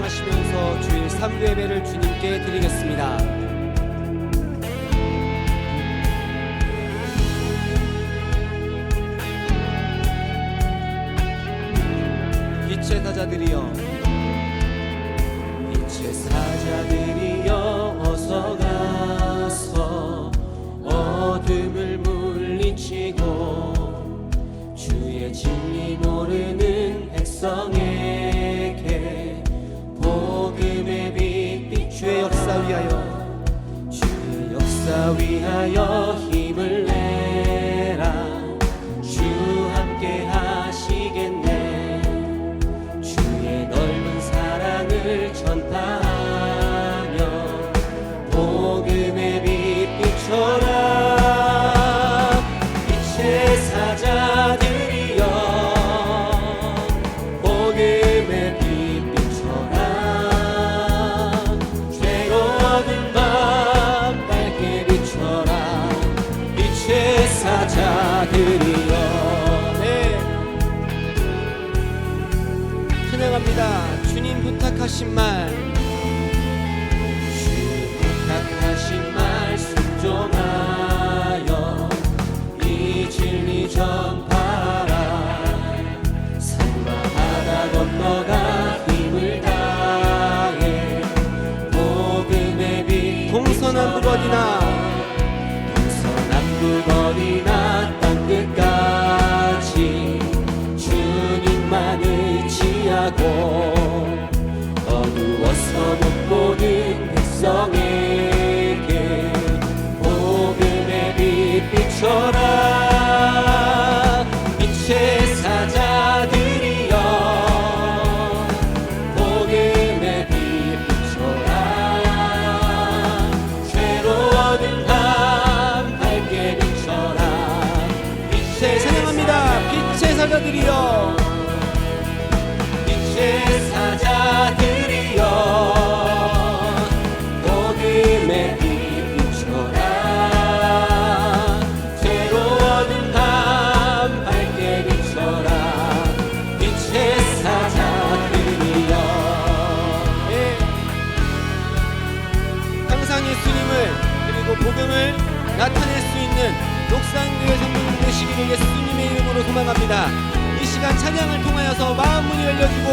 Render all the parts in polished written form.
찬양하시면서 주일 3부 예배를 주님께 드리겠습니다. 빛의 사자들이여, 빛의 사자들이여, 어서 가서 어둠을 물리치고 주의 진리 모르는 백성에게 복음의 빛 주의 역사 위하여, 주의 역사 위하여 힘을 내라. 주 함께 하시겠네. 주의 넓은 사랑을 전파하며 복음의 빛 비춰라. 빛의 사자들이여, 복음의 빛 비춰라. 죄로운 밤 밝게 비춰라. 빛의 사자들이여. 네, 찬양합니다. 주님 부탁하신 말, 주님 부탁하신 말 순종하여 이 진리 전파라. 산과 바다 건너가 힘을 다해 복음의 빛 동서남북 어디나, 동서남북 어디나 땅끝까지 주님만 의지하고 어두워서 못 보는 백성에게 복음의 빛 비춰라. 빛의 사자들이여, 복음의 빛 비춰라. 죄로운 밤 밝게 비춰라. 빛의 찬양합니다. 빛의 사자들이여, 빛의 사자들이여, 복음의 빛 비춰라. 죄로운 밤 밝게 비춰라. 빛의 사자들이여. 네. 항상 예수님을 그리고 복음을 나타낼 수 있는 녹산교회 성도님 되시기를 예수님의 이름으로 소망합니다. 이 시간 찬양을 통하여서 마음 문이 열려지고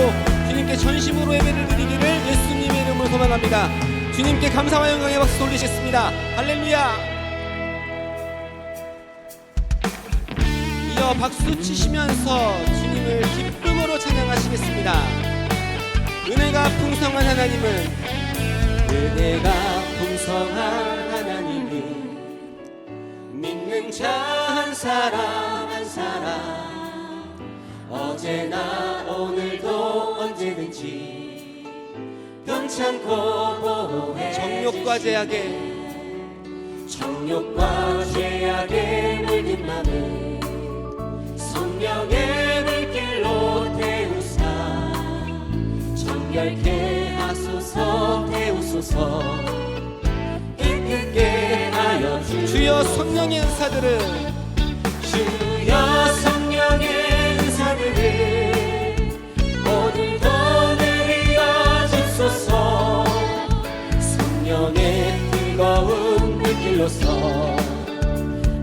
주님께 전심으로 예배를 드리기를 예수님의 이름으로 소망합니다. 주님께 감사와 영광의 박수 돌리셨습니다. 할렐루야. 이어 박수 치시면서 주님을 기쁨으로 찬양하시겠습니다. 은혜가 풍성한 하나님은, 은혜가 풍성한 하나님은 믿는 자 한 사람 한 사람 어제나 오늘도 언제든지 변찮고 보호해. 정욕과 죄악에 물든 맘을 성령의 물길로 태우사 정결케 하소서. 태우소서 깨끗게 하여 주여. 성령의 은사들을, 주여 성령의 은사들을 오늘도 내려 주소서. 성령의 뜨거운 물길로서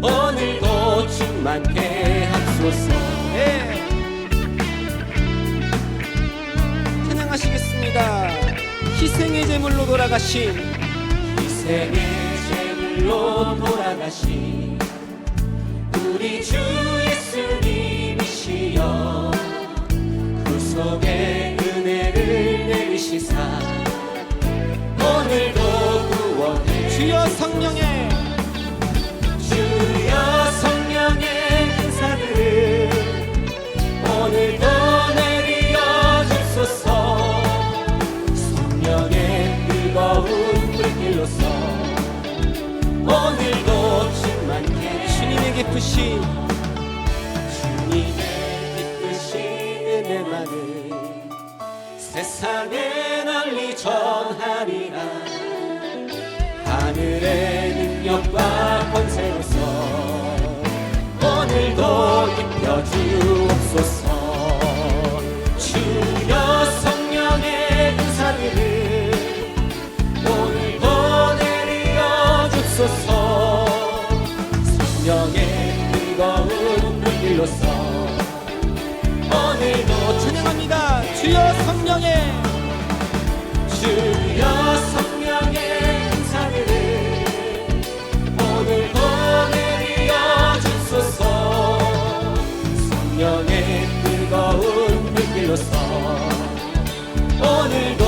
오늘도 충만케 하소서. 네. 찬양하시겠습니다. 희생의 제물로 돌아가신, 희생의 제물로 돌아가신 우리 주 예수님이시여, 구속의 은혜를 내리시사 오늘도 구원해. 주여 성령의 은사들을 오늘도 내려 주소서. 성령의 뜨거운 불길로서 오늘도 충만케. 주님의 기쁘신 은혜만을 세상에 널리 전하리라. 하늘의 능력과 권세로서 오늘도 입혀주옵소서. 주여 성령의 은사를 성령의 주여 성령의 은사를 오늘도 내려 주소서. 성령의 뜨거운 불길로서 오늘도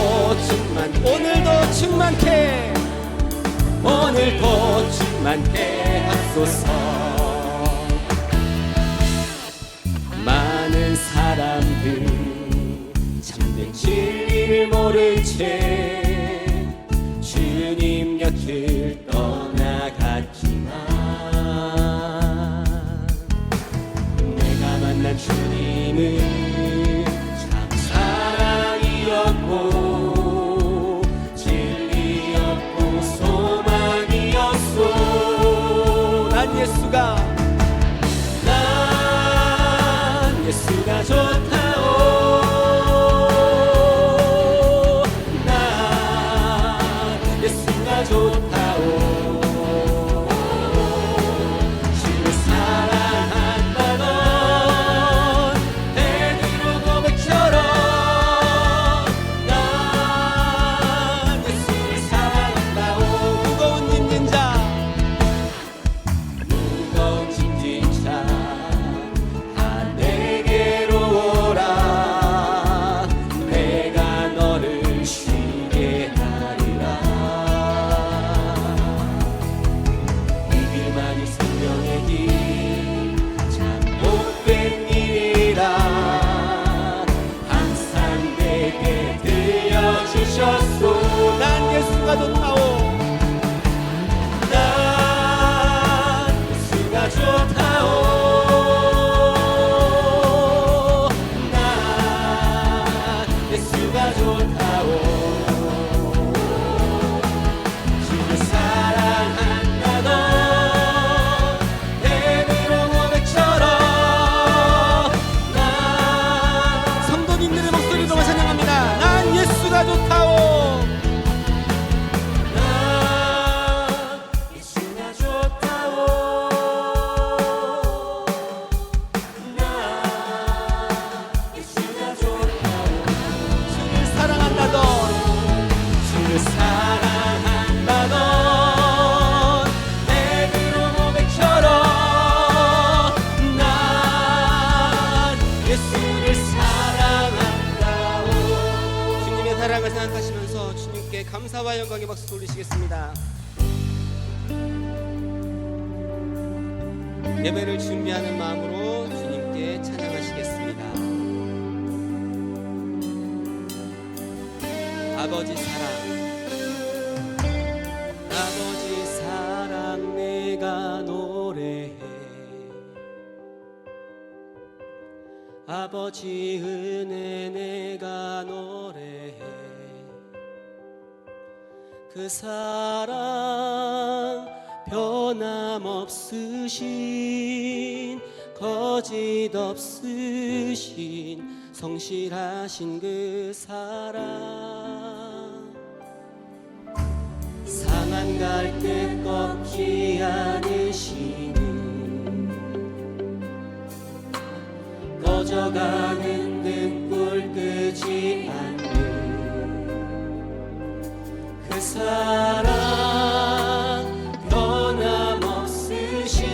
충만케 하소서. 많은 사람들 참된 진리를 모른 채 주님 곁을 떠나갔지만 내가 만난 주님은 참 사랑이었고 진리였고 소망이었소. 난 예수가 좋다오. 난 예수가 좋다오. 주를 사랑한다던 베드로 고백처럼 난 예수를 사랑한다오. 무거운 짐진 자 내가 너를 쉬게 하리라. 이 길만이 생명의 길 참 복된 일이라 항상 내게 들려주셨소. 난 예수가 좋다오. 난 예수가 좋다오. 예수가 좋다오. 주를 사랑한다던 베드로 고백처럼 난 성도님들의 목소리로 찬양합니다. 난 예수가 좋다오. 난 예수가 좋다오. 난 예수가 좋다오. 주를 사랑한다던 주를 사랑한다던 베드로 고백처럼 난 예수를 사랑한다오. 주님의 사랑을 생각하시면서 주님께 감사와 영광의 박수 돌리시겠습니다. 예배를 준비하는 마음으로 주님께 찬양하시겠습니다. 아버지 사랑 내가 노래해. 아버지 은혜 내가 노래해. 그 사랑 변함없으신 거짓 없으신 성실하신 그 사랑. 상한 갈대 꺾지 않으시는 꺼져가는 등불 끄지 않는 그 사랑 변함없으신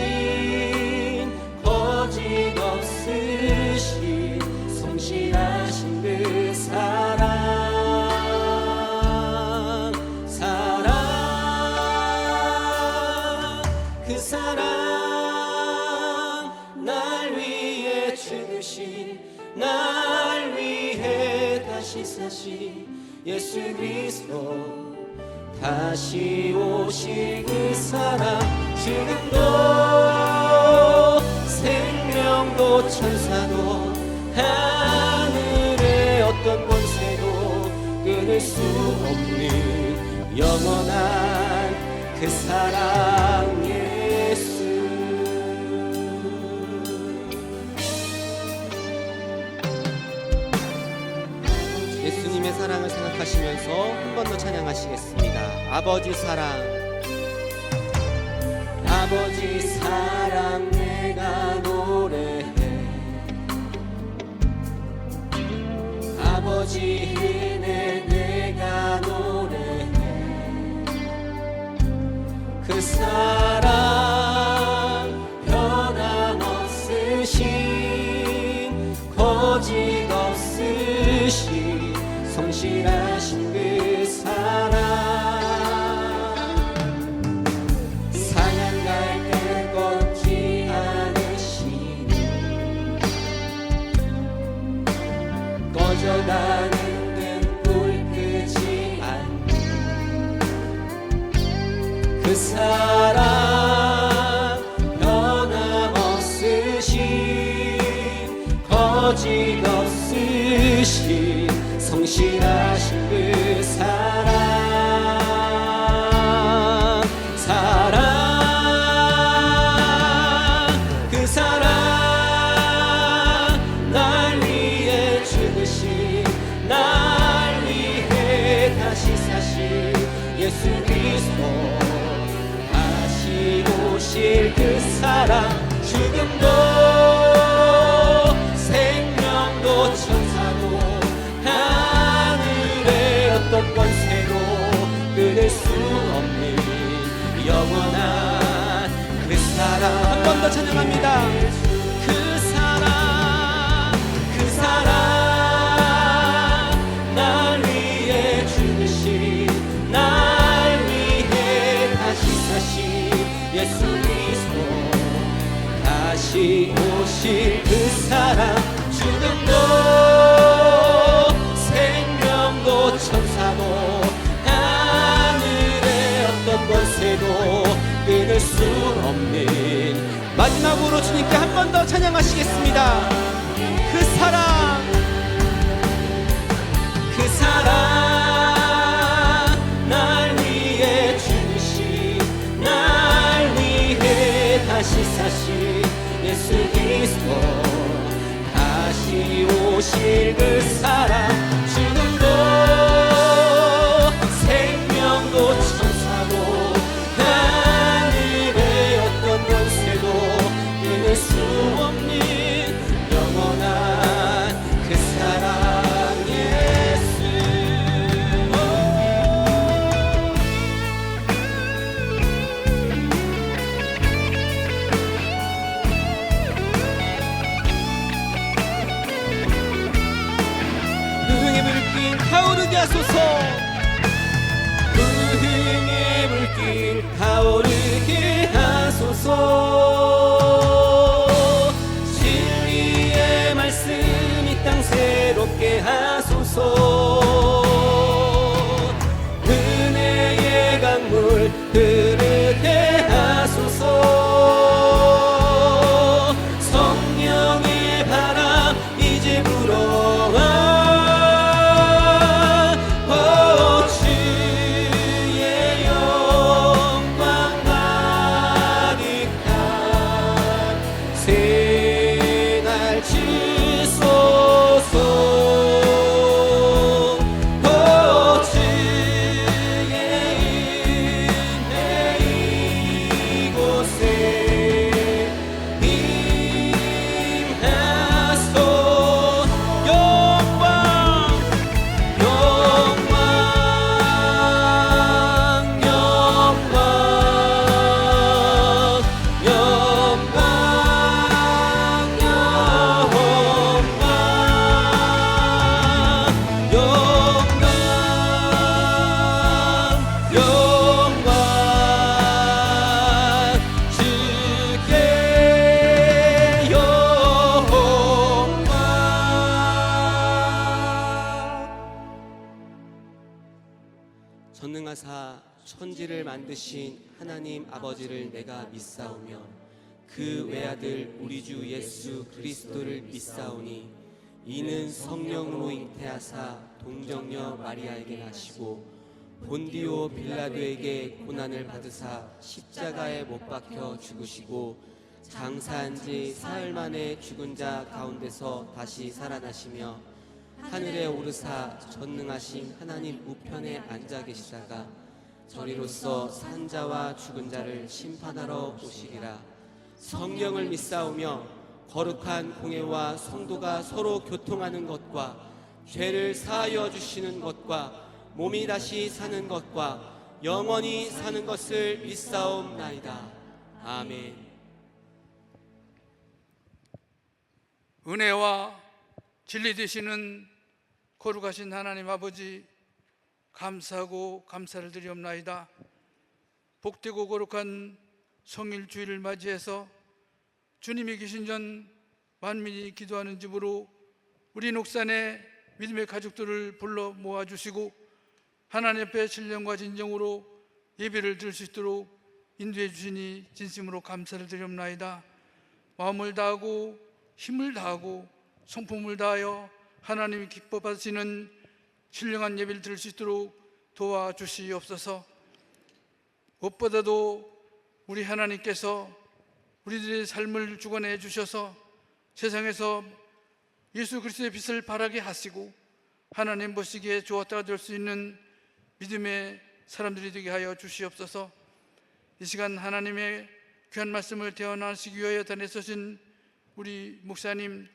거짓 없으신 성실하신 그 사랑. 그 사랑 날 위해 죽으신 날 위해 다시 사신 예수 그리스도 다시 오실 그 사랑. 지금도 생명도 천사도 하늘의 어떤 권세도 끊을 수 없는 영원한 그 사랑 예수. 예수님의 사랑을 생각하시면서 한 번 더 찬양하시겠습니다. 아버지 사랑 내가 노래해. 아버지 오직 은혜 내가 노래해 그 사랑 변함없으신 거짓 없으신 성실하신 그 사랑 상한 갈대 꺾지 않으시니 꺼져가는 등불 끄지 않는 그 사랑 변함없으신 거짓 없으신 성실하신 그 사랑 그 사랑 날 위해 죽으신 날 위해 다시 사신 예수 그리스도 다시 오실 그 사랑 죽음도 생명도 천사도 하늘의 어떤 권세도 끊을 수 없는 영원한 그 사랑 한 번 더 찬양합니다. 그 사랑 날 위해 죽으신 날 위해 다시 사신 예수 그리스도 다시 오실 그 사랑 죽음도 생명도 천사도 하늘의 어떤 권세도 끊을 수 없는 마지막으로 주님께 한 번 더 찬양하시겠습니다. 그 사랑 날 위해 죽으신 날 위해 다시 사신 예수 그리스도 다시 오실 그 사랑 죽음도 생명도 천사도 하늘의 어떤 권세도 끊을 수 없는 영원한 그 사랑 예수 흥의 불길 타오르게 하소서. 흥의 불길 타오르게 하소서 진리의 말씀 이 땅 새롭게 하소서 은혜의 강물 흐르게 하소서 성령의 바람 이제 불어와 주의 영광 가득한 생활 주소서 주의 은혜 이곳에 임하소 영광 영광 영광 영광 주께 영광 전능하사 천지를 만드신 하나님 아버지를 내가 믿사오며 그 외아들 우리 주 예수 그리스도를 믿사오니 이는 성령으로 잉태하사 동정녀 마리아에게 나시고 본디오 빌라도에게 고난을 받으사 십자가에 못 박혀 죽으시고 장사한 지 사흘 만에 죽은 자 가운데서 다시 살아나시며 하늘에 오르사 전능하신 하나님 우편에 앉아 계시다가 저리로서 산 자와 죽은 자를 심판하러 오시리라. 성령을 믿사오며 거룩한 공회와 성도가 서로 교통하는 것과 죄를 사하여 주시는 것과 몸이 다시 사는 것과 영원히 사는 것을 믿사옵나이다. 아멘. 은혜와 진리 되시는 거룩하신 하나님 아버지, 감사하고 감사를 드리옵나이다. 복되고 거룩한 성일 주일을 맞이해서 주님이 계신 전 만민이 기도하는 집으로 우리 녹산의 믿음의 가족들을 불러 모아주시고 하나님 앞에 신령과 진정으로 예배를 드릴 수 있도록 인도해 주시니 진심으로 감사를 드리옵나이다. 마음을 다하고 힘을 다하고 성품을 다하여 하나님이 기뻐 받으시는 신령한 예배를 드릴 수 있도록 도와주시옵소서. 무엇보다도 우리 하나님께서 우리들의 삶을 주관해 주셔서 세상에서 예수 그리스도의 빛을 발하게 하시고 하나님 보시기에 좋았다가 될 수 있는 믿음의 사람들이 되게 하여 주시옵소서. 이 시간 하나님의 귀한 말씀을 대언하시기 위하여 단에 서신 우리 목사님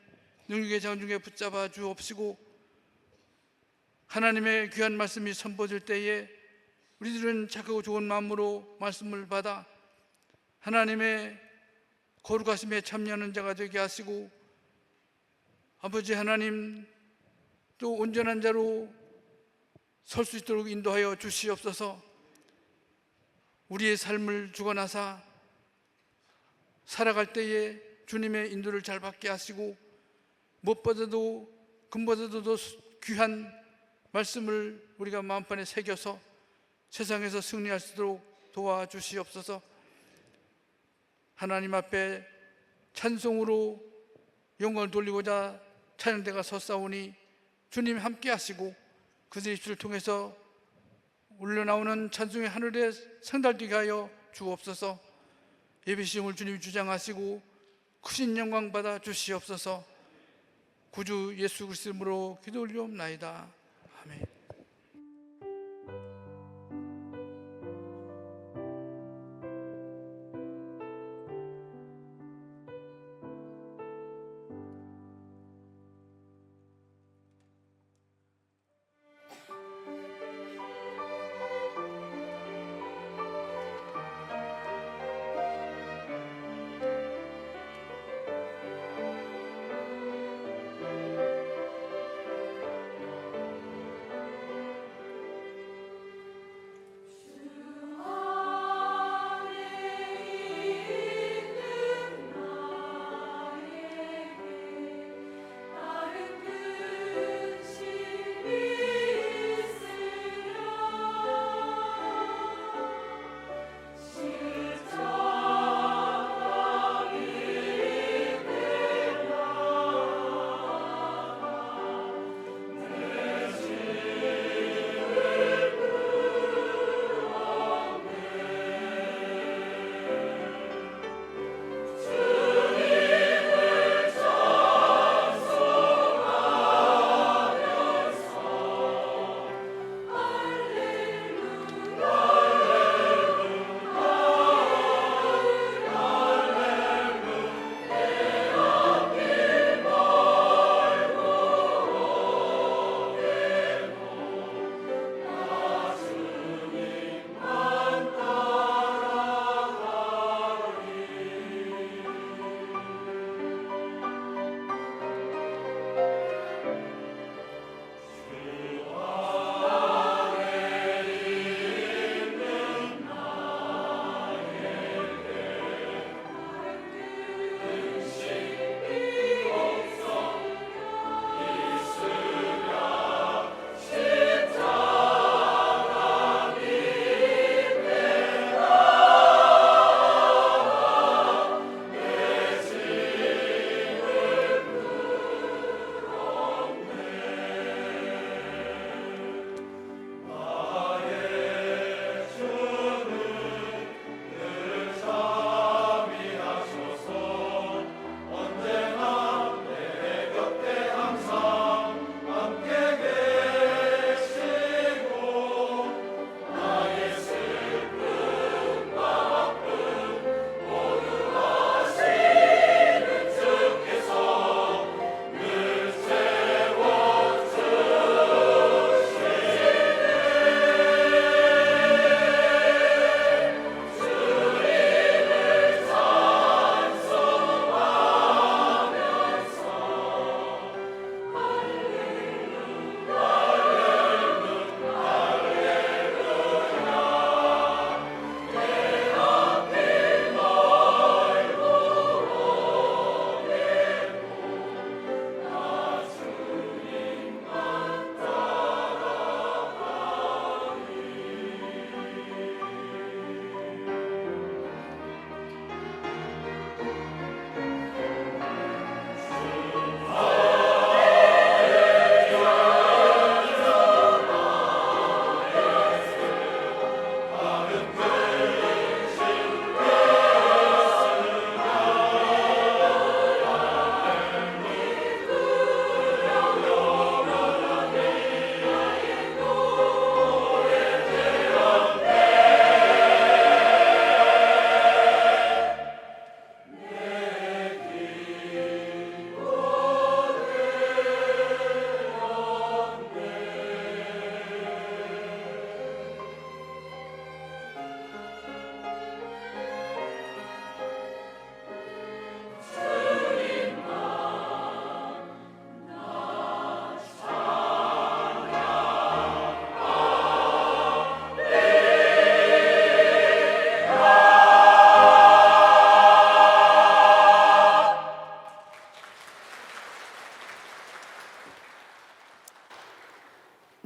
능력의 자원 중에 붙잡아 주옵시고 하나님의 귀한 말씀이 선포될 때에 우리들은 착하고 좋은 마음으로 말씀을 받아 하나님의 거룩하심에 참여하는 자가 되게 하시고 아버지 하나님 또 온전한 자로 설 수 있도록 인도하여 주시옵소서. 우리의 삶을 주관하사 살아갈 때에 주님의 인도를 잘 받게 하시고 무엇보다도 금보다도 더 귀한 말씀을 우리가 마음판에 새겨서 세상에서 승리할 수 있도록 도와주시옵소서. 하나님 앞에 찬송으로 영광을 돌리고자 찬양대가 섰사오니 주님 함께 하시고 그들의 입술을 통해서 울려나오는 찬송의 하늘에 상달되게 하여 주옵소서. 예배 시험을 주님이 주장하시고 크신 영광 받아 주시옵소서. 구주 예수 그리스도 이름으로 기도 올리옵나이다. 아멘.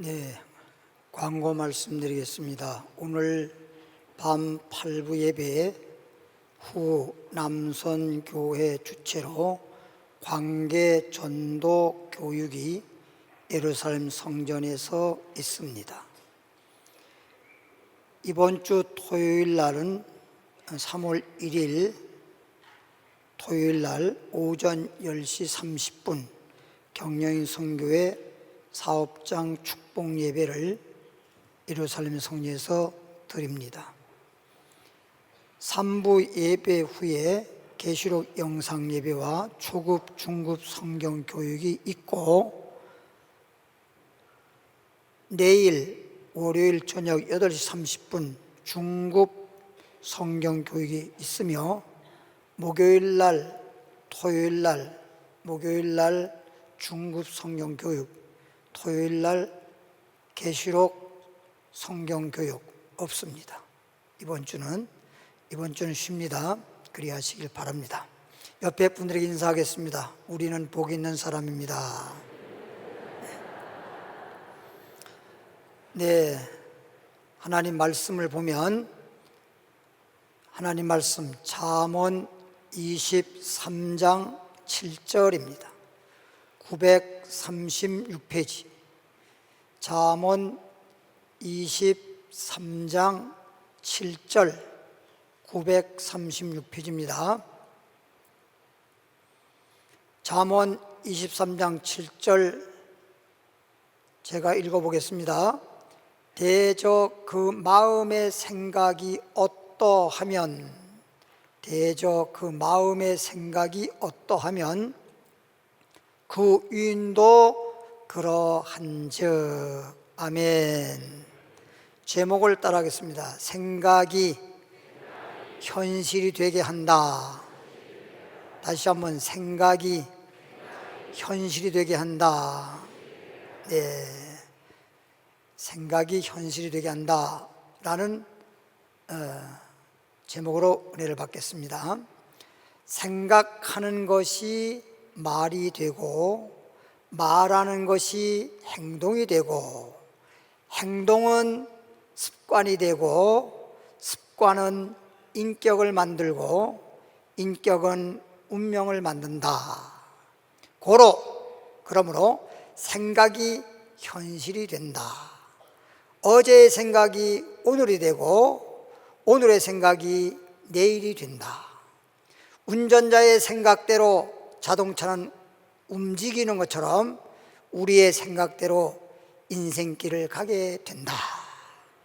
네, 광고 말씀드리겠습니다. 오늘 밤 8부 예배 후 남선교회 주최로 관계 전도 교육이 예루살렘 성전에서 있습니다. 이번 주 토요일 날은 3월 1일 토요일 날 오전 10시 30분 경영인 선교회 사업장 축복 예배를 예루살렘 성전에서 드립니다. 3부 예배 후에 계시록 영상 예배와 초급, 중급 성경 교육이 있고 내일 월요일 저녁 8시 30분 중급 성경 교육이 있으며 목요일 날, 토요일 날, 목요일 날 중급 성경 교육, 토요일 날 계시록 성경 교육 없습니다. 이번 주는 쉽니다. 그리하시길 바랍니다. 옆에 분들에게 인사하겠습니다. 우리는 복 있는 사람입니다. 네, 하나님 말씀을 보면 하나님 말씀 잠언 23장 7절입니다. 936페이지 잠언 23장 7절 936페이지입니다. 잠언 23장 7절 제가 읽어보겠습니다. 대저 그 마음의 생각이 어떠하면 그 유인도 그러한즉. 아멘. 제목을 따라하겠습니다. 생각이 현실이 되게 한다. 다시 한번 생각이 현실이 되게 한다. 네, 생각이 현실이 되게 한다라는 제목으로 은혜를 받겠습니다. 생각하는 것이 말이 되고 말하는 것이 행동이 되고 행동은 습관이 되고 습관은 인격을 만들고 인격은 운명을 만든다. 그러므로 생각이 현실이 된다. 어제의 생각이 오늘이 되고 오늘의 생각이 내일이 된다. 운전자의 생각대로 자동차는 움직이는 것처럼 우리의 생각대로 인생길을 가게 된다.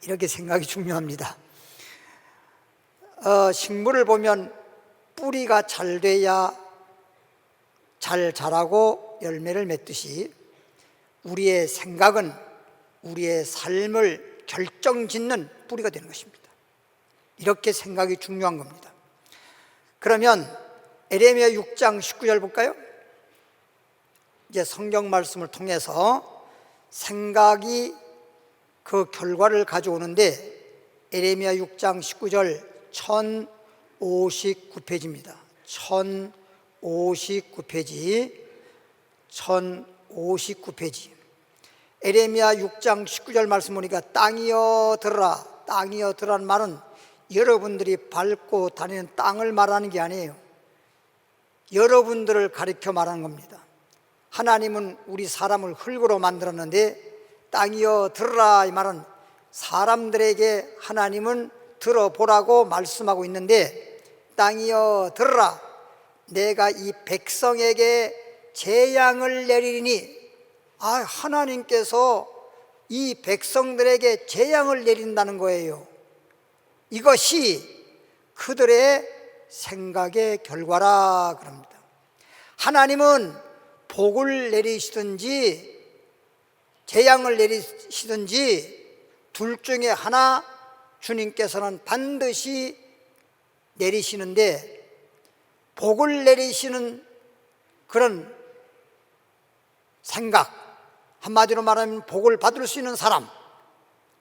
이렇게 생각이 중요합니다. 식물을 보면 뿌리가 잘 돼야 잘 자라고 열매를 맺듯이 우리의 생각은 우리의 삶을 결정짓는 뿌리가 되는 것입니다. 이렇게 생각이 중요한 겁니다. 그러면 에레미야 6장 19절 볼까요? 이제 성경 말씀을 통해서 생각이 그 결과를 가져오는데 에레미야 6장 19절 1059페이지입니다. 1059페이지 에레미야 6장 19절 말씀 보니까 땅이여 들으라. 땅이여 들으라는 말은 여러분들이 밟고 다니는 땅을 말하는 게 아니에요. 여러분들을 가리켜 말하는 겁니다. 하나님은 우리 사람을 흙으로 만들었는데 땅이여 들으라 이 말은 사람들에게 하나님은 들어보라고 말씀하고 있는데 땅이여 들으라. 내가 이 백성에게 재앙을 내리니 하나님께서 이 백성들에게 재앙을 내린다는 거예요. 이것이 그들의 생각의 결과라 그럽니다. 하나님은 복을 내리시든지 재앙을 내리시든지 둘 중에 하나 주님께서는 반드시 내리시는데 복을 내리시는 그런 생각, 한마디로 말하면 복을 받을 수 있는 사람,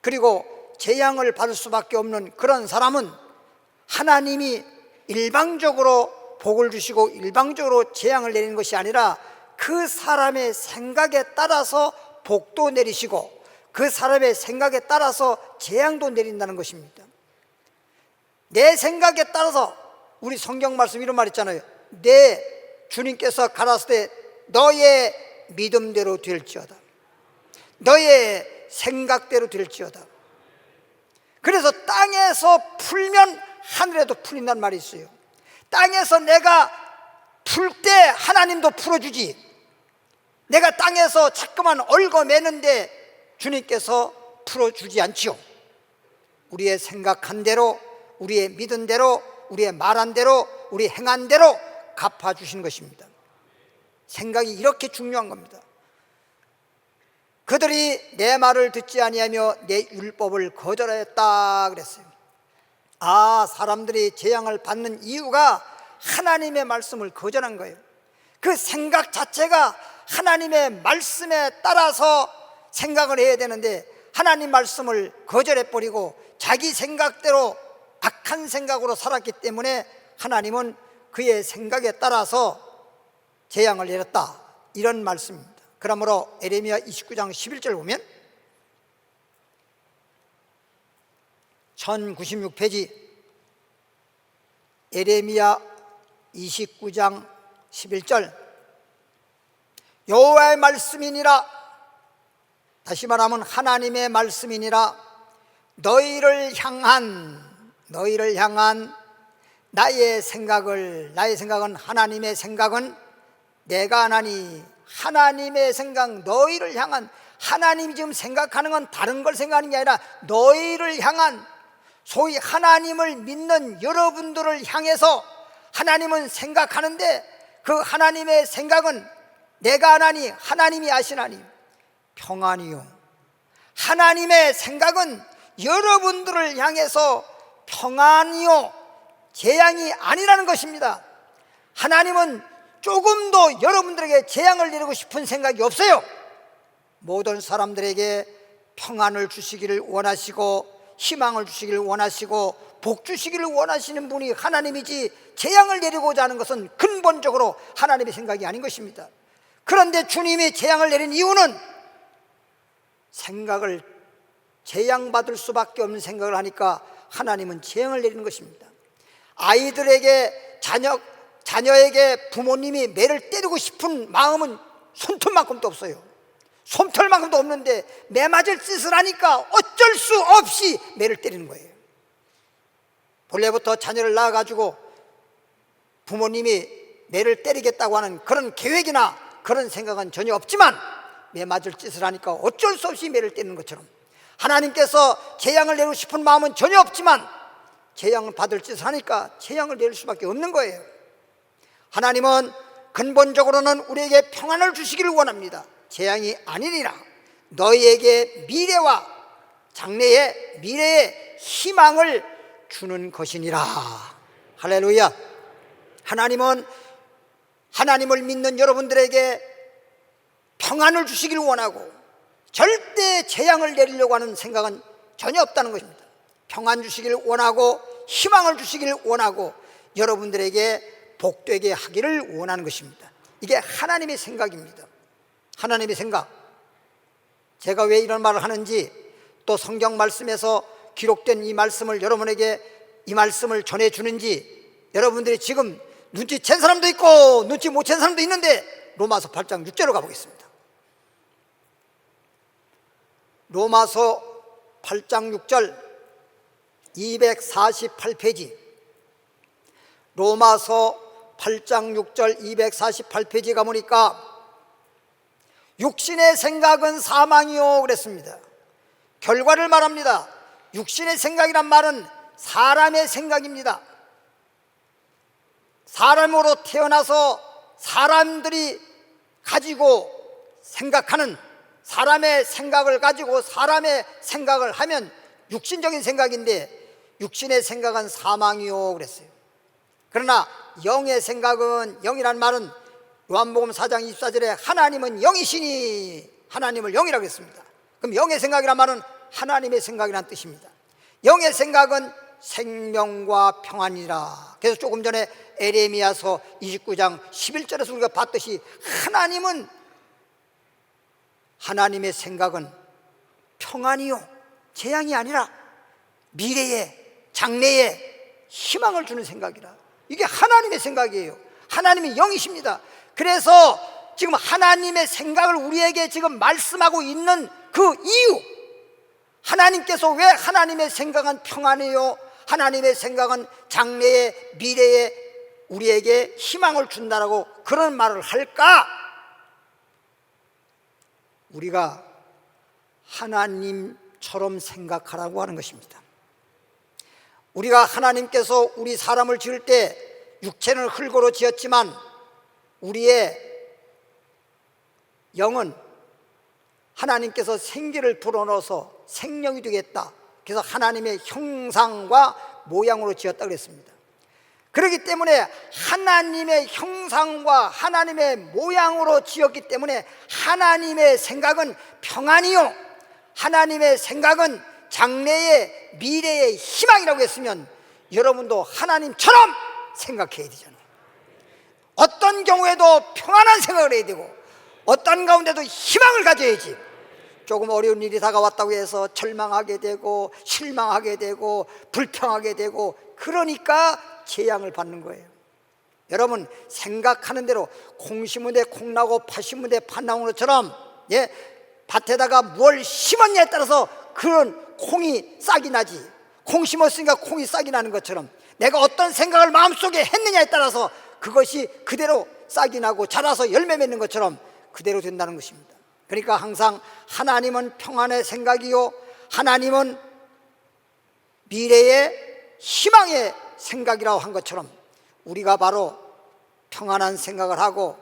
그리고 재앙을 받을 수밖에 없는 그런 사람은 하나님이 일방적으로 복을 주시고 일방적으로 재앙을 내리는 것이 아니라 그 사람의 생각에 따라서 복도 내리시고 그 사람의 생각에 따라서 재앙도 내린다는 것입니다. 내 생각에 따라서, 우리 성경 말씀 이런 말 있잖아요. 내 주님께서 가라사대 때 너의 믿음대로 될지어다, 너의 생각대로 될지어다. 그래서 땅에서 풀면 하늘에도 풀린다는 말이 있어요. 땅에서 내가 풀 때 하나님도 풀어주지, 내가 땅에서 자꾸만 얽어매는데 주님께서 풀어주지 않지요. 우리의 생각한 대로, 우리의 믿은 대로, 우리의 말한 대로, 우리 행한 대로 갚아주시는 것입니다. 생각이 이렇게 중요한 겁니다. 그들이 내 말을 듣지 아니하며 내 율법을 거절하였다 그랬어요. 사람들이 재앙을 받는 이유가 하나님의 말씀을 거절한 거예요. 그 생각 자체가 하나님의 말씀에 따라서 생각을 해야 되는데 하나님 말씀을 거절해버리고 자기 생각대로 악한 생각으로 살았기 때문에 하나님은 그의 생각에 따라서 재앙을 내렸다, 이런 말씀입니다. 그러므로 에레미야 29장 11절 보면 1096페이지 에레미야 29장 11절, 여호와의 말씀이니라, 다시 말하면 하나님의 말씀이니라, 너희를 향한 나의 생각은 하나님의 생각은 내가 하나니, 하나님의 생각, 너희를 향한, 하나님이 지금 생각하는 건 다른 걸 생각하는 게 아니라 너희를 향한, 소위 하나님을 믿는 여러분들을 향해서 하나님은 생각하는데 그 하나님의 생각은 내가 하나니, 하나님이 아시나니 평안이요. 하나님의 생각은 여러분들을 향해서 평안이요, 재앙이 아니라는 것입니다. 하나님은 조금도 여러분들에게 재앙을 내리고 싶은 생각이 없어요. 모든 사람들에게 평안을 주시기를 원하시고 희망을 주시기를 원하시고 복 주시기를 원하시는 분이 하나님이지, 재앙을 내리고자 하는 것은 근본적으로 하나님의 생각이 아닌 것입니다. 그런데 주님이 재앙을 내린 이유는 생각을, 재앙받을 수밖에 없는 생각을 하니까 하나님은 재앙을 내리는 것입니다. 아이들에게, 자녀에게 부모님이 매를 때리고 싶은 마음은 손톱만큼도 없어요. 솜털만큼도 없는데 매 맞을 짓을 하니까 어쩔 수 없이 매를 때리는 거예요. 본래부터 자녀를 낳아가지고 부모님이 매를 때리겠다고 하는 그런 계획이나 그런 생각은 전혀 없지만 매 맞을 짓을 하니까 어쩔 수 없이 매를 때리는 것처럼 하나님께서 재앙을 내리고 싶은 마음은 전혀 없지만 재앙을 받을 짓을 하니까 재앙을 내릴 수밖에 없는 거예요. 하나님은 근본적으로는 우리에게 평안을 주시기를 원합니다. 재앙이 아니니라, 너희에게 미래와 장래의 미래의 희망을 주는 것이니라. 할렐루야. 하나님은 하나님을 믿는 여러분들에게 평안을 주시기를 원하고 절대 재앙을 내리려고 하는 생각은 전혀 없다는 것입니다. 평안 주시기를 원하고 희망을 주시기를 원하고 여러분들에게 복되게 하기를 원하는 것입니다. 이게 하나님의 생각입니다. 하나님의 생각. 제가 왜 이런 말을 하는지, 또 성경 말씀에서 기록된 이 말씀을 여러분에게 이 말씀을 전해주는지, 여러분들이 지금 눈치챈 사람도 있고 눈치 못 챈 사람도 있는데 로마서 8장 6절로 가보겠습니다. 로마서 8장 6절 248페이지, 로마서 8장 6절 248페이지 가보니까 육신의 생각은 사망이요 그랬습니다. 결과를 말합니다. 육신의 생각이란 말은 사람의 생각입니다. 사람으로 태어나서 사람들이 가지고 생각하는, 사람의 생각을 가지고 사람의 생각을 하면 육신적인 생각인데 육신의 생각은 사망이요 그랬어요. 그러나 영의 생각은, 영이란 말은 요한복음 4장 24절에 하나님은 영이시니 하나님을 영이라고 했습니다. 그럼 영의 생각이란 말은 하나님의 생각이라는 뜻입니다. 영의 생각은 생명과 평안이라. 그래서 조금 전에 에레미야서 29장 11절에서 우리가 봤듯이 하나님의 생각은 평안이요, 재앙이 아니라 미래에, 장래에 희망을 주는 생각이라. 이게 하나님의 생각이에요. 하나님의 영이십니다. 그래서 지금 하나님의 생각을 우리에게 지금 말씀하고 있는 그 이유, 하나님께서 왜 하나님의 생각은 평안이요, 하나님의 생각은 장래에, 미래에 우리에게 희망을 준다라고 그런 말을 할까? 우리가 하나님처럼 생각하라고 하는 것입니다. 우리가 하나님께서 우리 사람을 지을 때 육체는 흙으로 지었지만 우리의 영은 하나님께서 생기를 불어넣어서 생명이 되겠다. 그래서 하나님의 형상과 모양으로 지었다 그랬습니다. 그렇기 때문에 하나님의 형상과 하나님의 모양으로 지었기 때문에 하나님의 생각은 평안이요, 하나님의 생각은 장래의 미래의 희망이라고 했으면 여러분도 하나님처럼 생각해야 되잖아요. 어떤 경우에도 평안한 생각을 해야 되고 어떤 가운데도 희망을 가져야지. 조금 어려운 일이 다가왔다고 해서 절망하게 되고 실망하게 되고 불평하게 되고 그러니까 재앙을 받는 거예요. 여러분, 생각하는 대로 콩 심은 데 콩 나고 팥 심은 데 팥 나오는 것처럼, 밭에다가 뭘 심었냐에 따라서 그런 콩이 싹이 나지. 콩 심었으니까 콩이 싹이 나는 것처럼 내가 어떤 생각을 마음속에 했느냐에 따라서 그것이 그대로 싹이 나고 자라서 열매 맺는 것처럼 그대로 된다는 것입니다. 그러니까 항상 하나님은 평안의 생각이요, 하나님은 미래의 희망의 생각이라고 한 것처럼 우리가 바로 평안한 생각을 하고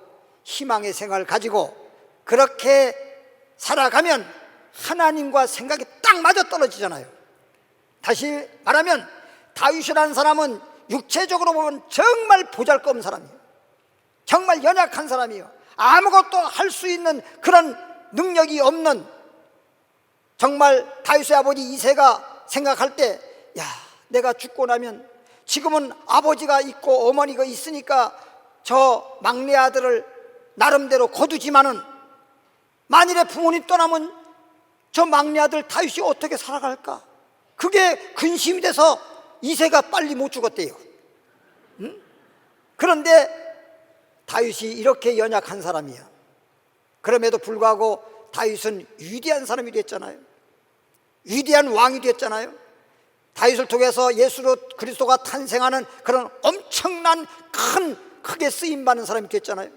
희망의 생각을 가지고 그렇게 살아가면 하나님과 생각이 딱 맞아 떨어지잖아요. 다시 말하면 다윗이라는 사람은 육체적으로 보면 정말 보잘것없는 사람이에요. 정말 연약한 사람이에요. 아무것도 할 수 있는 그런 능력이 없는, 정말 다윗의 아버지 이새가 생각할 때, 야, 내가 죽고 나면 지금은 아버지가 있고 어머니가 있으니까 저 막내 아들을 나름대로 거두지만은 만일에 부모님 떠나면 저 막내 아들 다윗이 어떻게 살아갈까? 그게 근심이 돼서 이새가 빨리 못 죽었대요. 그런데 다윗이 이렇게 연약한 사람이야. 그럼에도 불구하고 다윗은 위대한 사람이 됐잖아요. 위대한 왕이 됐잖아요. 다윗을 통해서 예수 그리스도가 탄생하는 그런 엄청난 크게 쓰임받는 사람이 됐잖아요.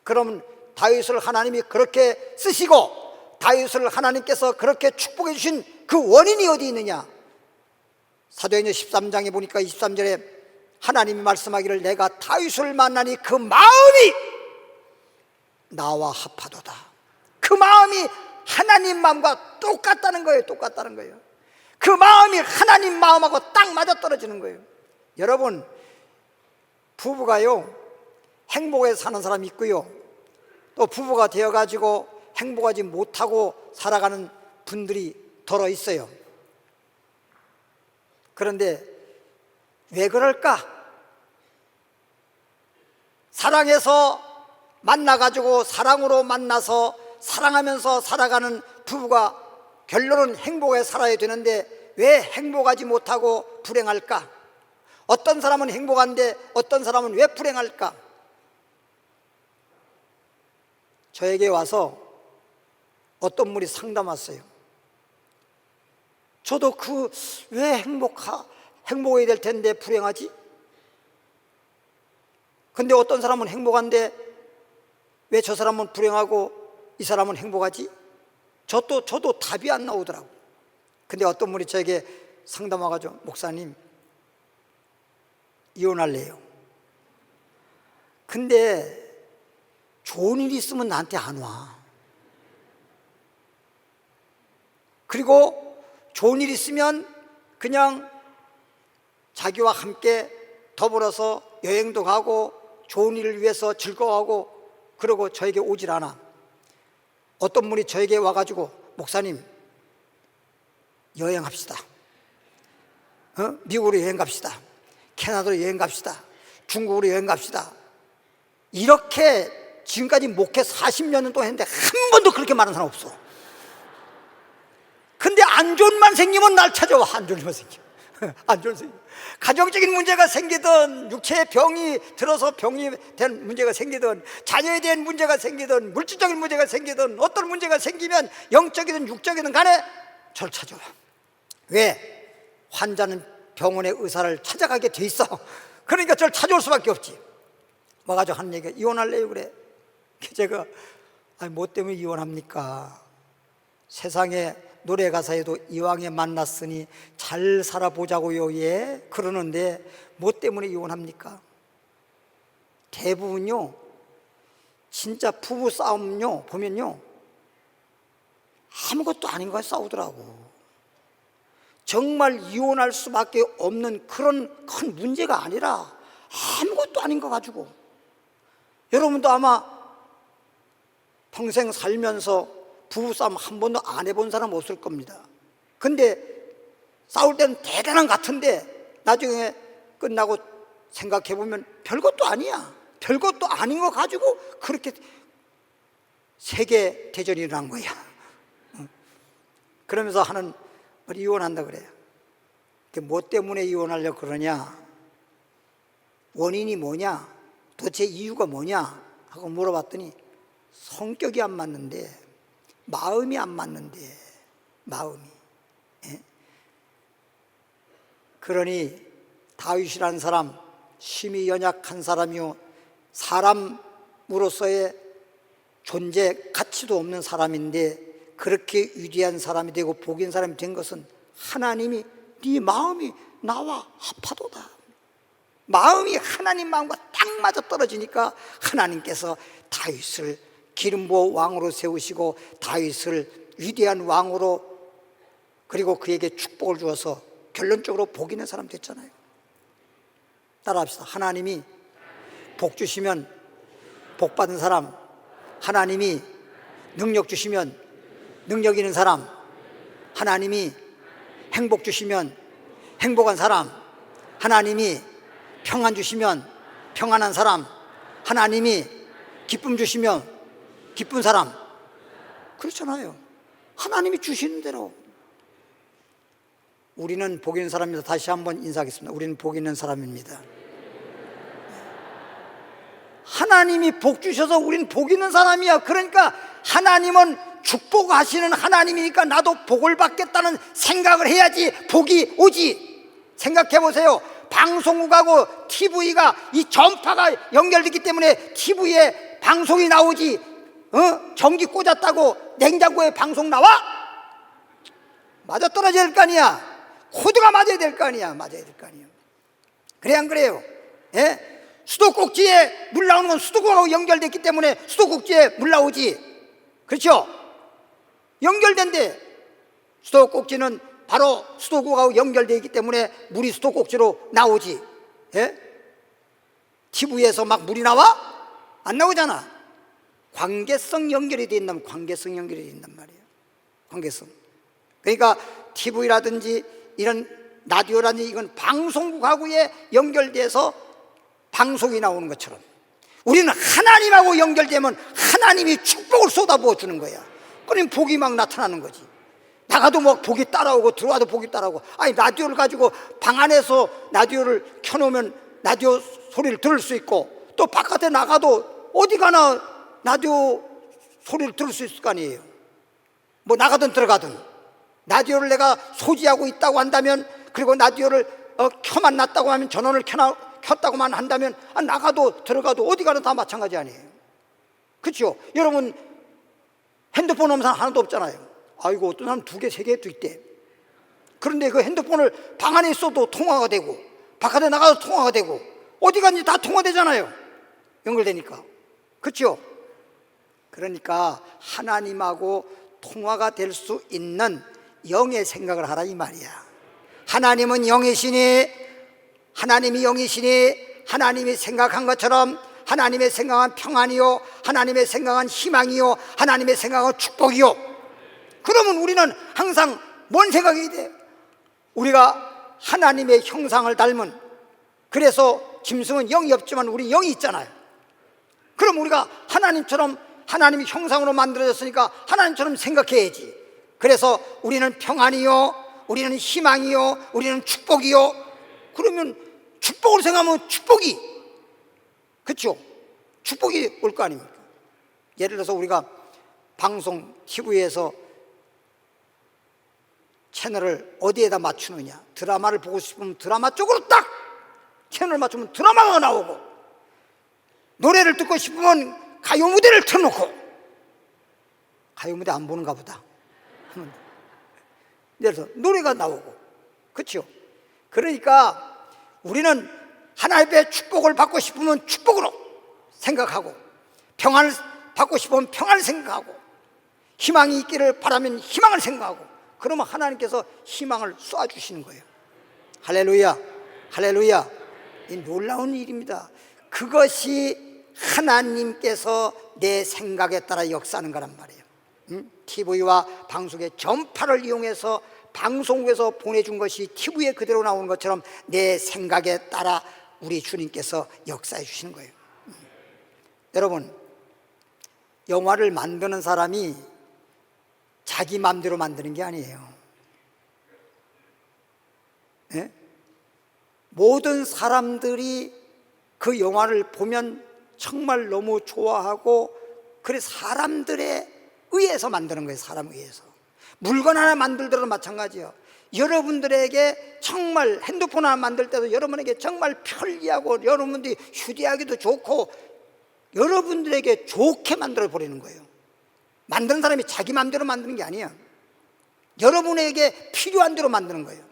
그러면 다윗을 하나님이 그렇게 쓰시고 다윗을 하나님께서 그렇게 축복해 주신 그 원인이 어디 있느냐? 사도행전 13장에 보니까 23절에 하나님이 말씀하기를 내가 다윗을 만나니 그 마음이 나와 합하도다. 그 마음이 하나님 마음과 똑같다는 거예요. 똑같다는 거예요. 그 마음이 하나님 마음하고 딱 맞아떨어지는 거예요. 여러분, 부부가요 행복해서 사는 사람이 있고요, 또 부부가 되어가지고 행복하지 못하고 살아가는 분들이 더러 있어요. 그런데 왜 그럴까? 사랑해서 만나가지고 사랑으로 만나서 사랑하면서 살아가는 부부가 결론은 행복하게 살아야 되는데 왜 행복하지 못하고 불행할까? 어떤 사람은 행복한데 어떤 사람은 왜 불행할까? 저에게 와서 어떤 분이 상담 왔어요. 저도 왜 행복해야 될 텐데 불행하지? 근데 어떤 사람은 행복한데 왜 저 사람은 불행하고 이 사람은 행복하지? 저도 답이 안 나오더라고요. 근데 어떤 분이 저에게 상담 와가지고 목사님 이혼할래요. 근데 좋은 일이 있으면 나한테 안 와. 그리고 좋은 일 있으면 그냥 자기와 함께 더불어서 여행도 가고 좋은 일을 위해서 즐거워하고 그러고 저에게 오질 않아. 어떤 분이 저에게 와가지고 목사님 여행합시다. 미국으로 여행 갑시다. 캐나다로 여행 갑시다. 중국으로 여행 갑시다. 이렇게 지금까지 목회 40년 동안 했는데 한 번도 그렇게 말하는 사람 없어. 안 좋은 만 생기면 날 찾아와. 안 좋은 만 생기면 안 좋은 생기면 가정적인 문제가 생기든, 육체의 병이 들어서 병이 된 문제가 생기든, 자녀에 대한 문제가 생기든, 물질적인 문제가 생기든, 어떤 문제가 생기면 영적이든 육적이든 간에 저를 찾아와. 왜? 환자는 병원의 의사를 찾아가게 돼 있어. 그러니까 저를 찾아올 수밖에 없지. 와가지고 하는 얘기가 이혼할래요 그래. 제가 아니 뭐 때문에 이혼합니까? 세상에 노래 가사에도 이왕에 만났으니 잘 살아보자고요 예 그러는데 뭐 때문에 이혼합니까? 대부분요 진짜 부부 싸움요 보면요 아무것도 아닌 거에 싸우더라고. 정말 이혼할 수밖에 없는 그런 큰 문제가 아니라 아무것도 아닌 거 가지고. 여러분도 아마 평생 살면서 부부싸움 한 번도 안 해본 사람 없을 겁니다. 근데 싸울 때는 대단한 것 같은데 나중에 끝나고 생각해보면 별것도 아니야. 별것도 아닌 거 가지고 그렇게 세계 대전이 일어난 거야. 그러면서 하는 우리 이혼한다 그래요. 뭐 때문에 이혼하려고 그러냐, 원인이 뭐냐, 도대체 이유가 뭐냐 하고 물어봤더니 성격이 안 맞는데, 마음이 안 맞는데, 마음이. 예? 그러니 다윗이라는 사람 심히 연약한 사람이요 사람으로서의 존재 가치도 없는 사람인데 그렇게 위대한 사람이 되고 복인 사람이 된 것은 하나님이 네 마음이 나와 합하도다. 마음이 하나님 마음과 딱 맞아 떨어지니까 하나님께서 다윗을 기름 부어 왕으로 세우시고 다윗을 위대한 왕으로, 그리고 그에게 축복을 주어서 결론적으로 복 있는 사람 됐잖아요. 따라합시다. 하나님이 복 주시면 복 받은 사람, 하나님이 능력 주시면 능력 있는 사람, 하나님이 행복 주시면 행복한 사람, 하나님이 평안 주시면 평안한 사람, 하나님이 기쁨 주시면 기쁜 사람. 그렇잖아요. 하나님이 주시는 대로. 우리는 복 있는 사람입니다. 다시 한번 인사하겠습니다. 우리는 복 있는 사람입니다. 하나님이 복 주셔서 우리는 복 있는 사람이야. 그러니까 하나님은 축복하시는 하나님이니까 나도 복을 받겠다는 생각을 해야지 복이 오지. 생각해 보세요. 방송국하고 TV가 이 전파가 연결되기 때문에 TV에 방송이 나오지. 전기 꽂았다고 냉장고에 방송 나와? 맞아 떨어져야 될 거 아니야. 코드가 맞아야 될 거 아니야. 맞아야 될 거 아니야. 그래 안 그래요? 예? 수도꼭지에 물 나오는 건 수도꼭하고 연결됐기 때문에 수도꼭지에 물 나오지. 그렇죠? 연결된대. 수도꼭지는 바로 수도꼭하고 연결되어 있기 때문에 물이 수도꼭지로 나오지. 예? TV에서 막 물이 나와? 안 나오잖아. 관계성 연결이 돼 있다면 관계성 연결이 된단 말이에요. 관계성. 그러니까 TV라든지 이런 라디오라든지 이건 방송국하고에 연결돼서 방송이 나오는 것처럼 우리는 하나님하고 연결되면 하나님이 축복을 쏟아부어 주는 거야. 그러면 복이 막 나타나는 거지. 나가도 뭐 복이 따라오고 들어와도 복이 따라오고. 아니 라디오를 가지고 방 안에서 라디오를 켜놓으면 라디오 소리를 들을 수 있고 또 바깥에 나가도 어디 가나 라디오 소리를 들을 수 있을 거 아니에요. 뭐 나가든 들어가든 라디오를 내가 소지하고 있다고 한다면, 그리고 라디오를 켜만 놨다고 하면, 전원을 켰다고만 한다면 나가도 들어가도 어디 가나 다 마찬가지 아니에요. 그렇죠? 여러분 핸드폰 없는 사람 하나도 없잖아요. 아이고 어떤 사람 2개, 3개도 있대. 그런데 그 핸드폰을 방 안에 있어도 통화가 되고 바깥에 나가도 통화가 되고 어디 가든지 다 통화되잖아요. 연결되니까. 그렇죠? 그러니까 하나님하고 통화가 될 수 있는 영의 생각을 하라 이 말이야. 하나님은 영이시니, 하나님이 영이시니 하나님이 생각한 것처럼 하나님의 생각은 평안이요, 하나님의 생각은 희망이요, 하나님의 생각은 축복이요. 그러면 우리는 항상 뭔 생각이 돼? 우리가 하나님의 형상을 닮은, 그래서 짐승은 영이 없지만 우리 영이 있잖아요. 그럼 우리가 하나님처럼, 하나님이 형상으로 만들어졌으니까 하나님처럼 생각해야지. 그래서 우리는 평안이요, 우리는 희망이요, 우리는 축복이요. 그러면 축복을 생각하면 축복이, 그렇죠? 축복이 올 거 아닙니까? 예를 들어서 우리가 방송 TV에서 채널을 어디에다 맞추느냐, 드라마를 보고 싶으면 드라마 쪽으로 딱 채널을 맞추면 드라마가 나오고, 노래를 듣고 싶으면 가요 무대를 틀어놓고, 가요 무대 안 보는가 보다. 예를 들어서 노래가 나오고, 그렇죠? 그러니까 우리는 하나님의 축복을 받고 싶으면 축복으로 생각하고, 평안을 받고 싶으면 평안을 생각하고, 희망이 있기를 바라면 희망을 생각하고, 그러면 하나님께서 희망을 쏴주시는 거예요. 할렐루야, 할렐루야. 이 놀라운 일입니다. 그것이 하나님께서 내 생각에 따라 역사하는 거란 말이에요. TV와 방송의 전파를 이용해서 방송국에서 보내준 것이 TV에 그대로 나오는 것처럼 내 생각에 따라 우리 주님께서 역사해 주시는 거예요. 여러분, 영화를 만드는 사람이 자기 마음대로 만드는 게 아니에요. 예? 모든 사람들이 그 영화를 보면 정말 너무 좋아하고, 그래 사람들에 의해서 만드는 거예요. 사람 의해서. 물건 하나 만들더라도 마찬가지예요. 여러분들에게 정말 핸드폰 하나 만들 때도 여러분에게 정말 편리하고, 여러분들이 휴대하기도 좋고, 여러분들에게 좋게 만들어 버리는 거예요. 만드는 사람이 자기 마음대로 만드는 게 아니에요. 여러분에게 필요한 대로 만드는 거예요.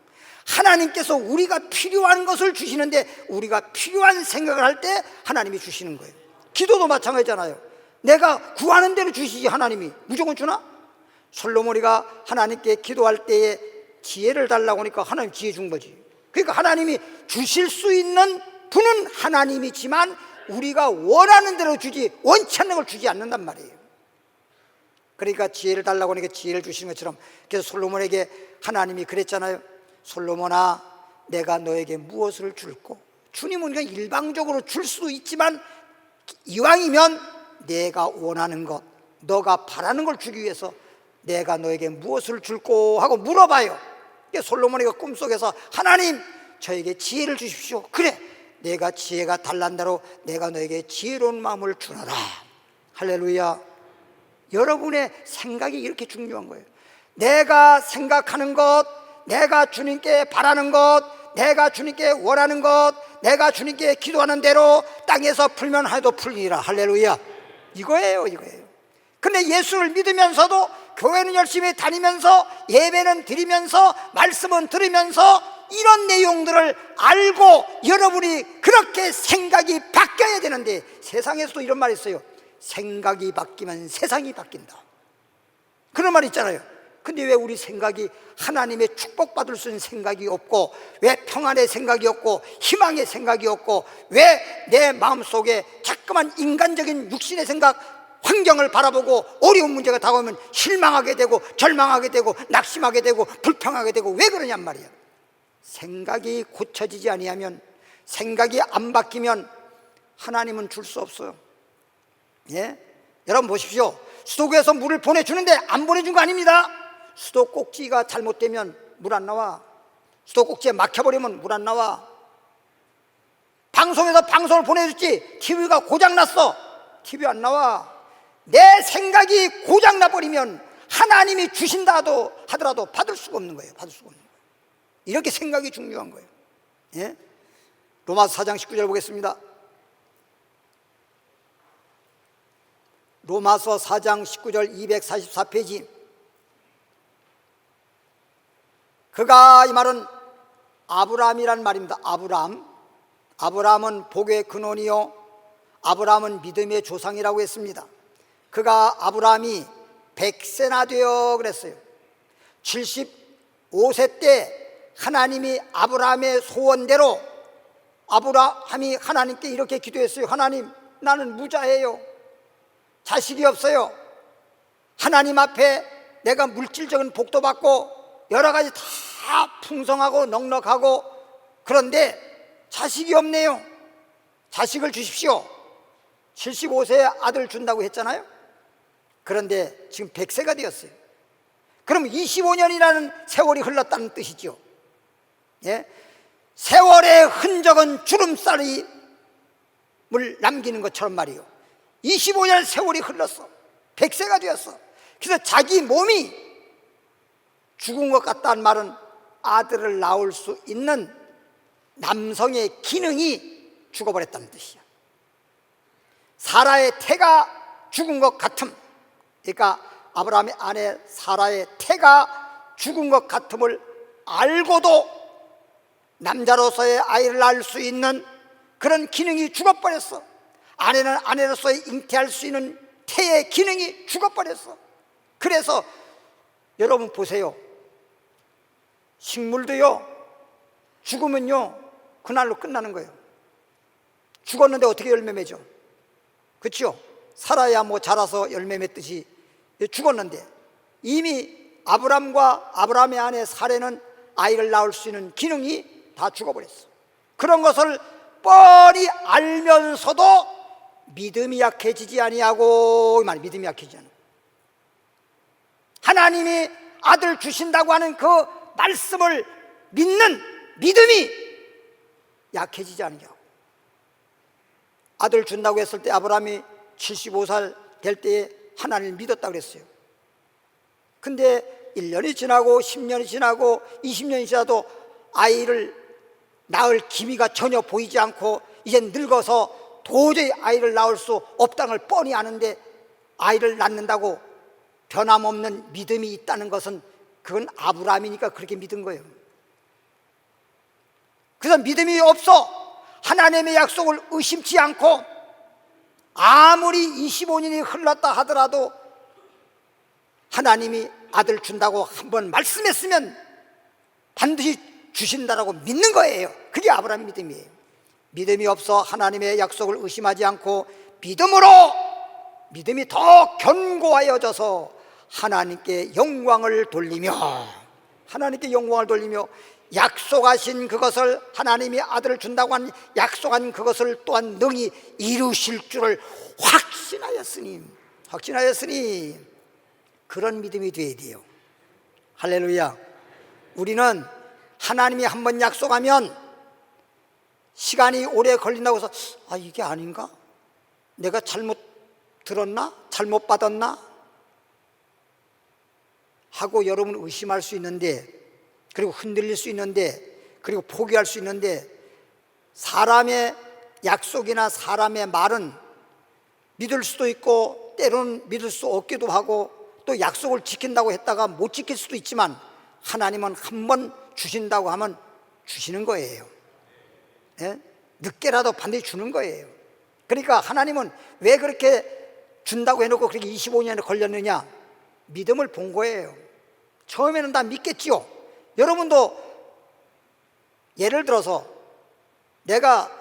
하나님께서 우리가 필요한 것을 주시는데, 우리가 필요한 생각을 할 때 하나님이 주시는 거예요. 기도도 마찬가지잖아요. 내가 구하는 대로 주시지 하나님이 무조건 주나? 솔로몬이가 하나님께 기도할 때에 지혜를 달라고 하니까 하나님 지혜 준 거지. 그러니까 하나님이 주실 수 있는 분은 하나님이지만 우리가 원하는 대로 주지, 원치 않는 걸 주지 않는단 말이에요. 그러니까 지혜를 달라고 하니까 지혜를 주시는 것처럼, 그래서 솔로몬에게 하나님이 그랬잖아요. 솔로몬아, 내가 너에게 무엇을 줄꼬? 주님은 그냥 일방적으로 줄 수도 있지만, 이왕이면 내가 원하는 것, 너가 바라는 걸 주기 위해서 내가 너에게 무엇을 줄꼬 하고 물어봐요. 솔로몬이가 꿈속에서 하나님, 저에게 지혜를 주십시오. 그래, 내가 지혜가 달란 대로 내가 너에게 지혜로운 마음을 주노라. 할렐루야. 여러분의 생각이 이렇게 중요한 거예요. 내가 생각하는 것, 내가 주님께 바라는 것, 내가 주님께 원하는 것, 내가 주님께 기도하는 대로 땅에서 풀면 하여도 풀리라. 할렐루야. 이거예요, 이거예요. 근데 예수를 믿으면서도 교회는 열심히 다니면서, 예배는 드리면서, 말씀은 들으면서, 이런 내용들을 알고 여러분이 그렇게 생각이 바뀌어야 되는데, 세상에서도 이런 말이 있어요. 생각이 바뀌면 세상이 바뀐다. 그런 말 있잖아요. 근데 왜 우리 생각이 하나님의 축복받을 수 있는 생각이 없고, 왜 평안의 생각이 없고, 희망의 생각이 없고, 왜 내 마음속에 자꾸만 인간적인 육신의 생각, 환경을 바라보고 어려운 문제가 다가오면 실망하게 되고, 절망하게 되고, 낙심하게 되고, 불평하게 되고, 왜 그러냔 말이야. 생각이 고쳐지지 아니하면, 생각이 안 바뀌면 하나님은 줄 수 없어요. 예? 여러분 보십시오. 수도구에서 물을 보내주는데 안 보내준 거 아닙니다. 수도꼭지가 잘못되면 물 안 나와. 수도꼭지에 막혀버리면 물 안 나와. 방송에서 방송을 보내줬지 TV가 고장났어, TV 안 나와. 내 생각이 고장나버리면 하나님이 주신다 하더라도 받을 수가 없는 거예요. 받을 수가 없는 거예요. 이렇게 생각이 중요한 거예요. 예? 로마서 4장 19절 보겠습니다. 로마서 4장 19절 244페이지. 그가, 이 말은 아브라함이란 말입니다. 아브라함은 복의 근원이요, 아브라함은 믿음의 조상이라고 했습니다. 그가, 아브라함이 100세나 되어 그랬어요. 75세 때 하나님이 아브라함의 소원대로, 아브라함이 하나님께 이렇게 기도했어요. 하나님, 나는 무자예요. 자식이 없어요. 하나님 앞에 내가 물질적인 복도 받고 여러 가지 다 풍성하고 넉넉하고, 그런데 자식이 없네요. 자식을 주십시오. 75세에 아들 준다고 했잖아요. 그런데 지금 100세가 되었어요. 그럼 25년이라는 세월이 흘렀다는 뜻이죠. 예? 세월의 흔적은 주름살이 물 남기는 것처럼 말이요. 25년 세월이 흘렀어. 100세가 되었어. 그래서 자기 몸이 죽은 것 같다는 말은 아들을 낳을 수 있는 남성의 기능이 죽어버렸다는 뜻이야. 사라의 태가 죽은 것 같음, 그러니까 아브라함의 아내 사라의 태가 죽은 것 같음을 알고도 남자로서의 아이를 낳을 수 있는 그런 기능이 죽어버렸어. 아내는 아내로서의 잉태할 수 있는 태의 기능이 죽어버렸어. 그래서 여러분 보세요. 식물도요, 죽으면요 그날로 끝나는 거예요. 죽었는데 어떻게 열매 맺어? 그렇죠? 살아야 뭐 자라서 열매 맺듯이 죽었는데 이미 아브라함의 아내 사례는 아이를 낳을 수 있는 기능이 다 죽어버렸어. 그런 것을 뻔히 알면서도 믿음이 약해지지 아니하고, 이 말 믿음이 약해지지 않아. 하나님이 아들 주신다고 하는 그 말씀을 믿는 믿음이 약해지지 않냐고. 아들 준다고 했을 때 아브라함이 75살 될 때에 하나님을 믿었다고 그랬어요. 근데 1년이 지나고 10년이 지나고 20년이 지나도 아이를 낳을 기미가 전혀 보이지 않고 이젠 늙어서 도저히 아이를 낳을 수 없다는 걸 뻔히 아는데 아이를 낳는다고 변함없는 믿음이 있다는 것은 그건 아브라함이니까 그렇게 믿은 거예요. 그래서 믿음이 없어 하나님의 약속을 의심치 않고 아무리 25년이 흘렀다 하더라도 하나님이 아들 준다고 한번 말씀했으면 반드시 주신다라고 믿는 거예요. 그게 아브라함의 믿음이에요. 믿음이 없어 하나님의 약속을 의심하지 않고 믿음으로 믿음이 더 견고하여져서 하나님께 영광을 돌리며 약속하신 그것을 하나님이 아들을 준다고 한 약속한 그것을 또한 능히 이루실 줄을 확신하였으니 그런 믿음이 되어야 돼요. 할렐루야. 우리는 하나님이 한번 약속하면 시간이 오래 걸린다고 해서 이게 아닌가? 내가 잘못 들었나? 잘못 받았나? 하고 여러분 의심할 수 있는데, 그리고 흔들릴 수 있는데, 그리고 포기할 수 있는데, 사람의 약속이나 사람의 말은 믿을 수도 있고 때로는 믿을 수 없기도 하고 또 약속을 지킨다고 했다가 못 지킬 수도 있지만 하나님은 한 번 주신다고 하면 주시는 거예요. 예? 늦게라도 반드시 주는 거예요. 그러니까 하나님은 왜 그렇게 준다고 해놓고 그렇게 25년이 걸렸느냐? 믿음을 본 거예요. 처음에는 다 믿겠지요. 여러분도 예를 들어서 내가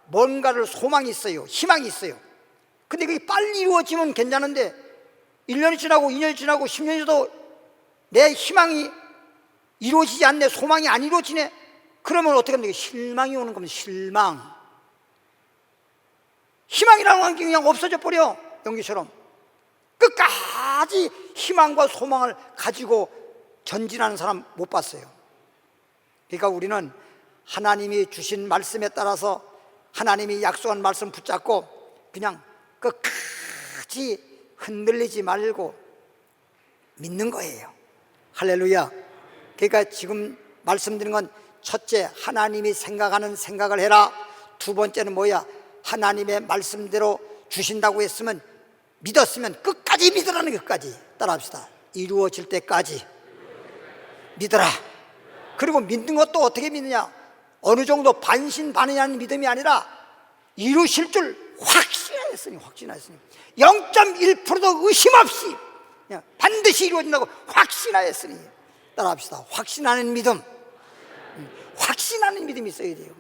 뭔가를 소망이 있어요. 희망이 있어요. 근데 그게 빨리 이루어지면 괜찮은데 1년이 지나고 2년이 지나고 10년이 지나도 내 희망이 이루어지지 않네, 소망이 안 이루어지네. 그러면 어떻게 합니까? 실망이 오는 겁니다. 희망이라는 게 그냥 없어져 버려. 연기처럼 끝까지 희망과 소망을 가지고 전진하는 사람 못 봤어요. 그러니까 우리는 하나님이 주신 말씀에 따라서 하나님이 약속한 말씀 붙잡고 그냥 끝까지 흔들리지 말고 믿는 거예요. 할렐루야. 그러니까 지금 말씀드린 건 첫째, 하나님이 생각하는 생각을 해라. 두 번째는 뭐야? 하나님의 말씀대로 주신다고 했으면 믿었으면 끝까지 믿으라는 것까지 따라합시다. 이루어질 때까지 믿어라. 그리고 믿는 것도 어떻게 믿느냐? 어느 정도 반신반의하는 믿음이 아니라 이루실 줄 확신하였으니 0.1%도 의심 없이 그냥 반드시 이루어진다고 확신하였으니 따라합시다. 확신하는 믿음. 확신하는 믿음이 있어야 돼요.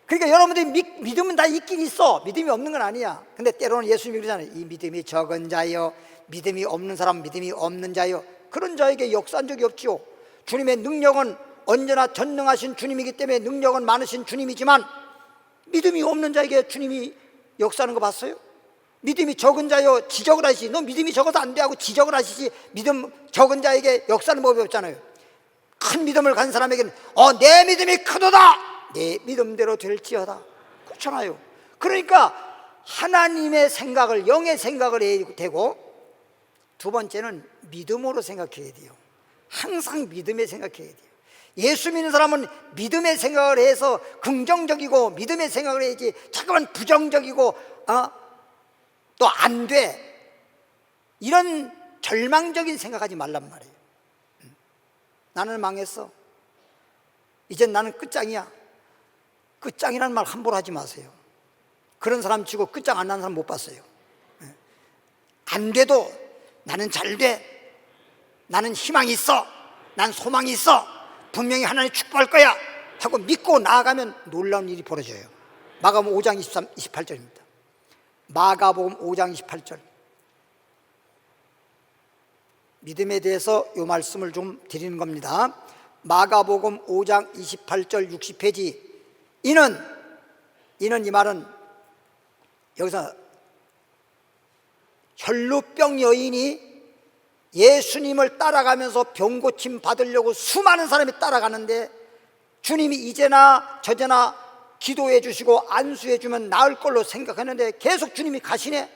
그러니까 여러분들이 믿음은 다 있긴 있어. 믿음이 없는 건 아니야. 근데 때로는 예수님이 그러잖아요. 이 믿음이 적은 자여, 믿음이 없는 사람, 믿음이 없는 자여. 그런 자에게 역사한 적이 없지요. 주님의 능력은 언제나 전능하신 주님이기 때문에 능력은 많으신 주님이지만 믿음이 없는 자에게 주님이 역사하는 거 봤어요? 믿음이 적은 자여 지적을 하시지. 너 믿음이 적어서 안 돼 하고 지적을 하시지. 믿음 적은 자에게 역사하는 법이 없잖아요. 큰 믿음을 가진 사람에게는 내 믿음이 크도다, 내 믿음대로 될지어다, 그렇잖아요. 그러니까 하나님의 생각을, 영의 생각을 해야 되고, 두 번째는 믿음으로 생각해야 돼요. 항상 믿음에 생각해야 돼요. 예수 믿는 사람은 믿음의 생각을 해서 긍정적이고 믿음의 생각을 해야지 자꾸만 부정적이고 또 안 돼, 이런 절망적인 생각하지 말란 말이에요. 나는 망했어, 이젠 나는 끝장이야. 끝장이라는 말 함부로 하지 마세요. 그런 사람 치고 끝장 안 나는 사람 못 봤어요. 안 돼도 나는 잘 돼, 나는 희망이 있어, 난 소망이 있어, 분명히 하나님 축복할 거야 하고 믿고 나아가면 놀라운 일이 벌어져요. 마가복음 5장 28절입니다. 마가복음 5장 28절. 믿음에 대해서 이 말씀을 좀 드리는 겁니다. 마가복음 5장 28절 60페이지. 이는 이 말은 여기서 혈루병 여인이 예수님을 따라가면서 병 고침 받으려고 수많은 사람이 따라가는데 주님이 이제나 저제나 기도해 주시고 안수해 주면 나을 걸로 생각했는데 계속 주님이 가시네.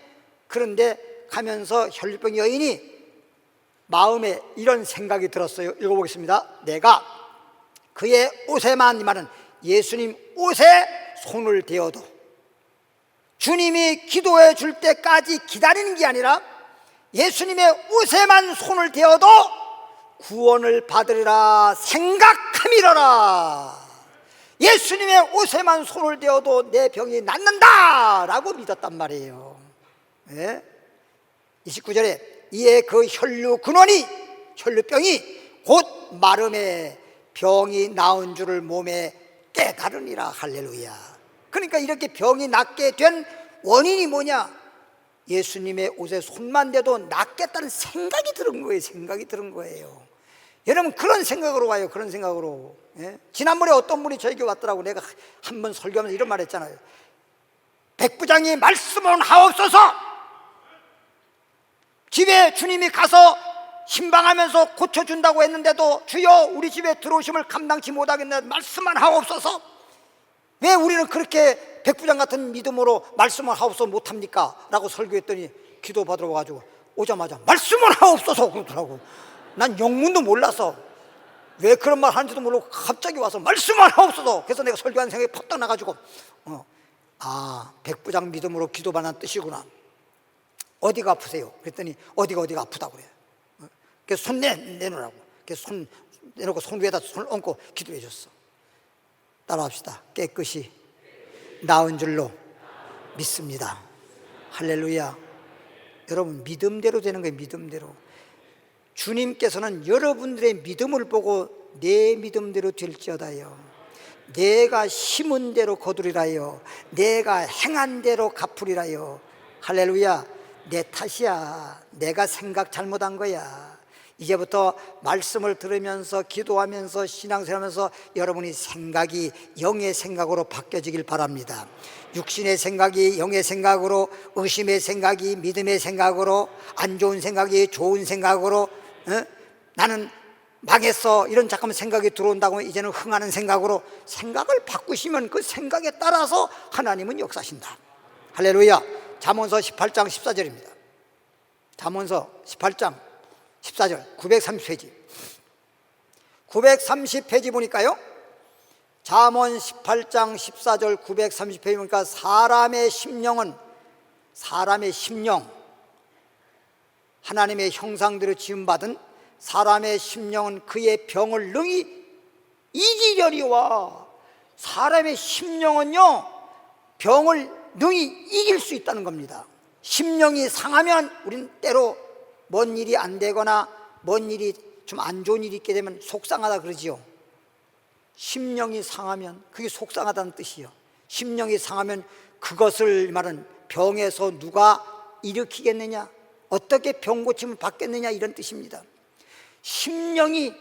그런데 가면서 혈루병 여인이 마음에 이런 생각이 들었어요. 읽어보겠습니다. 내가 그의 옷에만, 이 말은 예수님 옷에 손을 대어도, 주님이 기도해 줄 때까지 기다리는 게 아니라 예수님의 옷에만 손을 대어도 구원을 받으리라 생각함이로라. 예수님의 옷에만 손을 대어도 내 병이 낫는다 라고 믿었단 말이에요. 네? 29절에 이에 그 혈루병이 곧 마름에 병이 나은 줄을 몸에 깨달으니라. 할렐루야. 그러니까 이렇게 병이 낫게 된 원인이 뭐냐? 예수님의 옷에 손만 대도 낫겠다는 생각이 들은 거예요. 생각이 들은 거예요. 여러분, 그런 생각으로 와요. 그런 생각으로. 예? 지난번에 어떤 분이 저에게 왔더라고. 내가 한번 설교하면서 이런 말 했잖아요. 백부장이 말씀은 하옵소서. 집에 주님이 가서 신방하면서 고쳐준다고 했는데도 주여 우리 집에 들어오심을 감당치 못하겠는데 말씀만 하옵소서. 왜 우리는 그렇게 백부장 같은 믿음으로 말씀을 하옵소서 못합니까? 라고 설교했더니 기도 받으러 와가지고 오자마자 말씀을 하옵소서 그러더라고. 난 영문도 몰라서 왜 그런 말 하는지도 모르고 갑자기 와서 말씀을 하옵소서. 그래서 내가 설교하는 생각이 팍 나가지고 백부장 믿음으로 기도받는 뜻이구나. 어디가 아프세요? 그랬더니 어디가 아프다고 그래요. 그래서 손 내놓으라고. 그래서 손 내놓고 손 위에다 손을 얹고 기도해 줬어. 따라합시다. 깨끗이 나은 줄로 믿습니다. 할렐루야. 여러분, 믿음대로 되는 거예요. 믿음대로. 주님께서는 여러분들의 믿음을 보고 내 믿음대로 될지어다요, 내가 심은 대로 거두리라요, 내가 행한 대로 갚으리라요. 할렐루야. 내 탓이야. 내가 생각 잘못한 거야. 이제부터 말씀을 들으면서 기도하면서 신앙생활하면서 여러분이 생각이 영의 생각으로 바뀌어지길 바랍니다. 육신의 생각이 영의 생각으로, 의심의 생각이 믿음의 생각으로, 안 좋은 생각이 좋은 생각으로, 나는 망했어 이런 잠깐만 생각이 들어온다고 이제는 흥하는 생각으로 생각을 바꾸시면 그 생각에 따라서 하나님은 역사하신다. 할렐루야. 잠언서 18장 14절입니다. 잠언서 18장 14절 930페이지 930페이지 보니까요, 잠언 18장 14절 930페이지 보니까 사람의 심령, 하나님의 형상대로 지음받은 사람의 심령은 그의 병을 능히 이기려니와. 사람의 심령은요, 병을 능히 이길 수 있다는 겁니다. 심령이 상하면 우린 때로 뭔 일이 안 되거나 뭔 일이 좀 안 좋은 일이 있게 되면 속상하다 그러지요. 심령이 상하면 그게 속상하다는 뜻이요. 심령이 상하면 그것을 말은 병에서 누가 일으키겠느냐, 어떻게 병 고침을 받겠느냐, 이런 뜻입니다. 심령이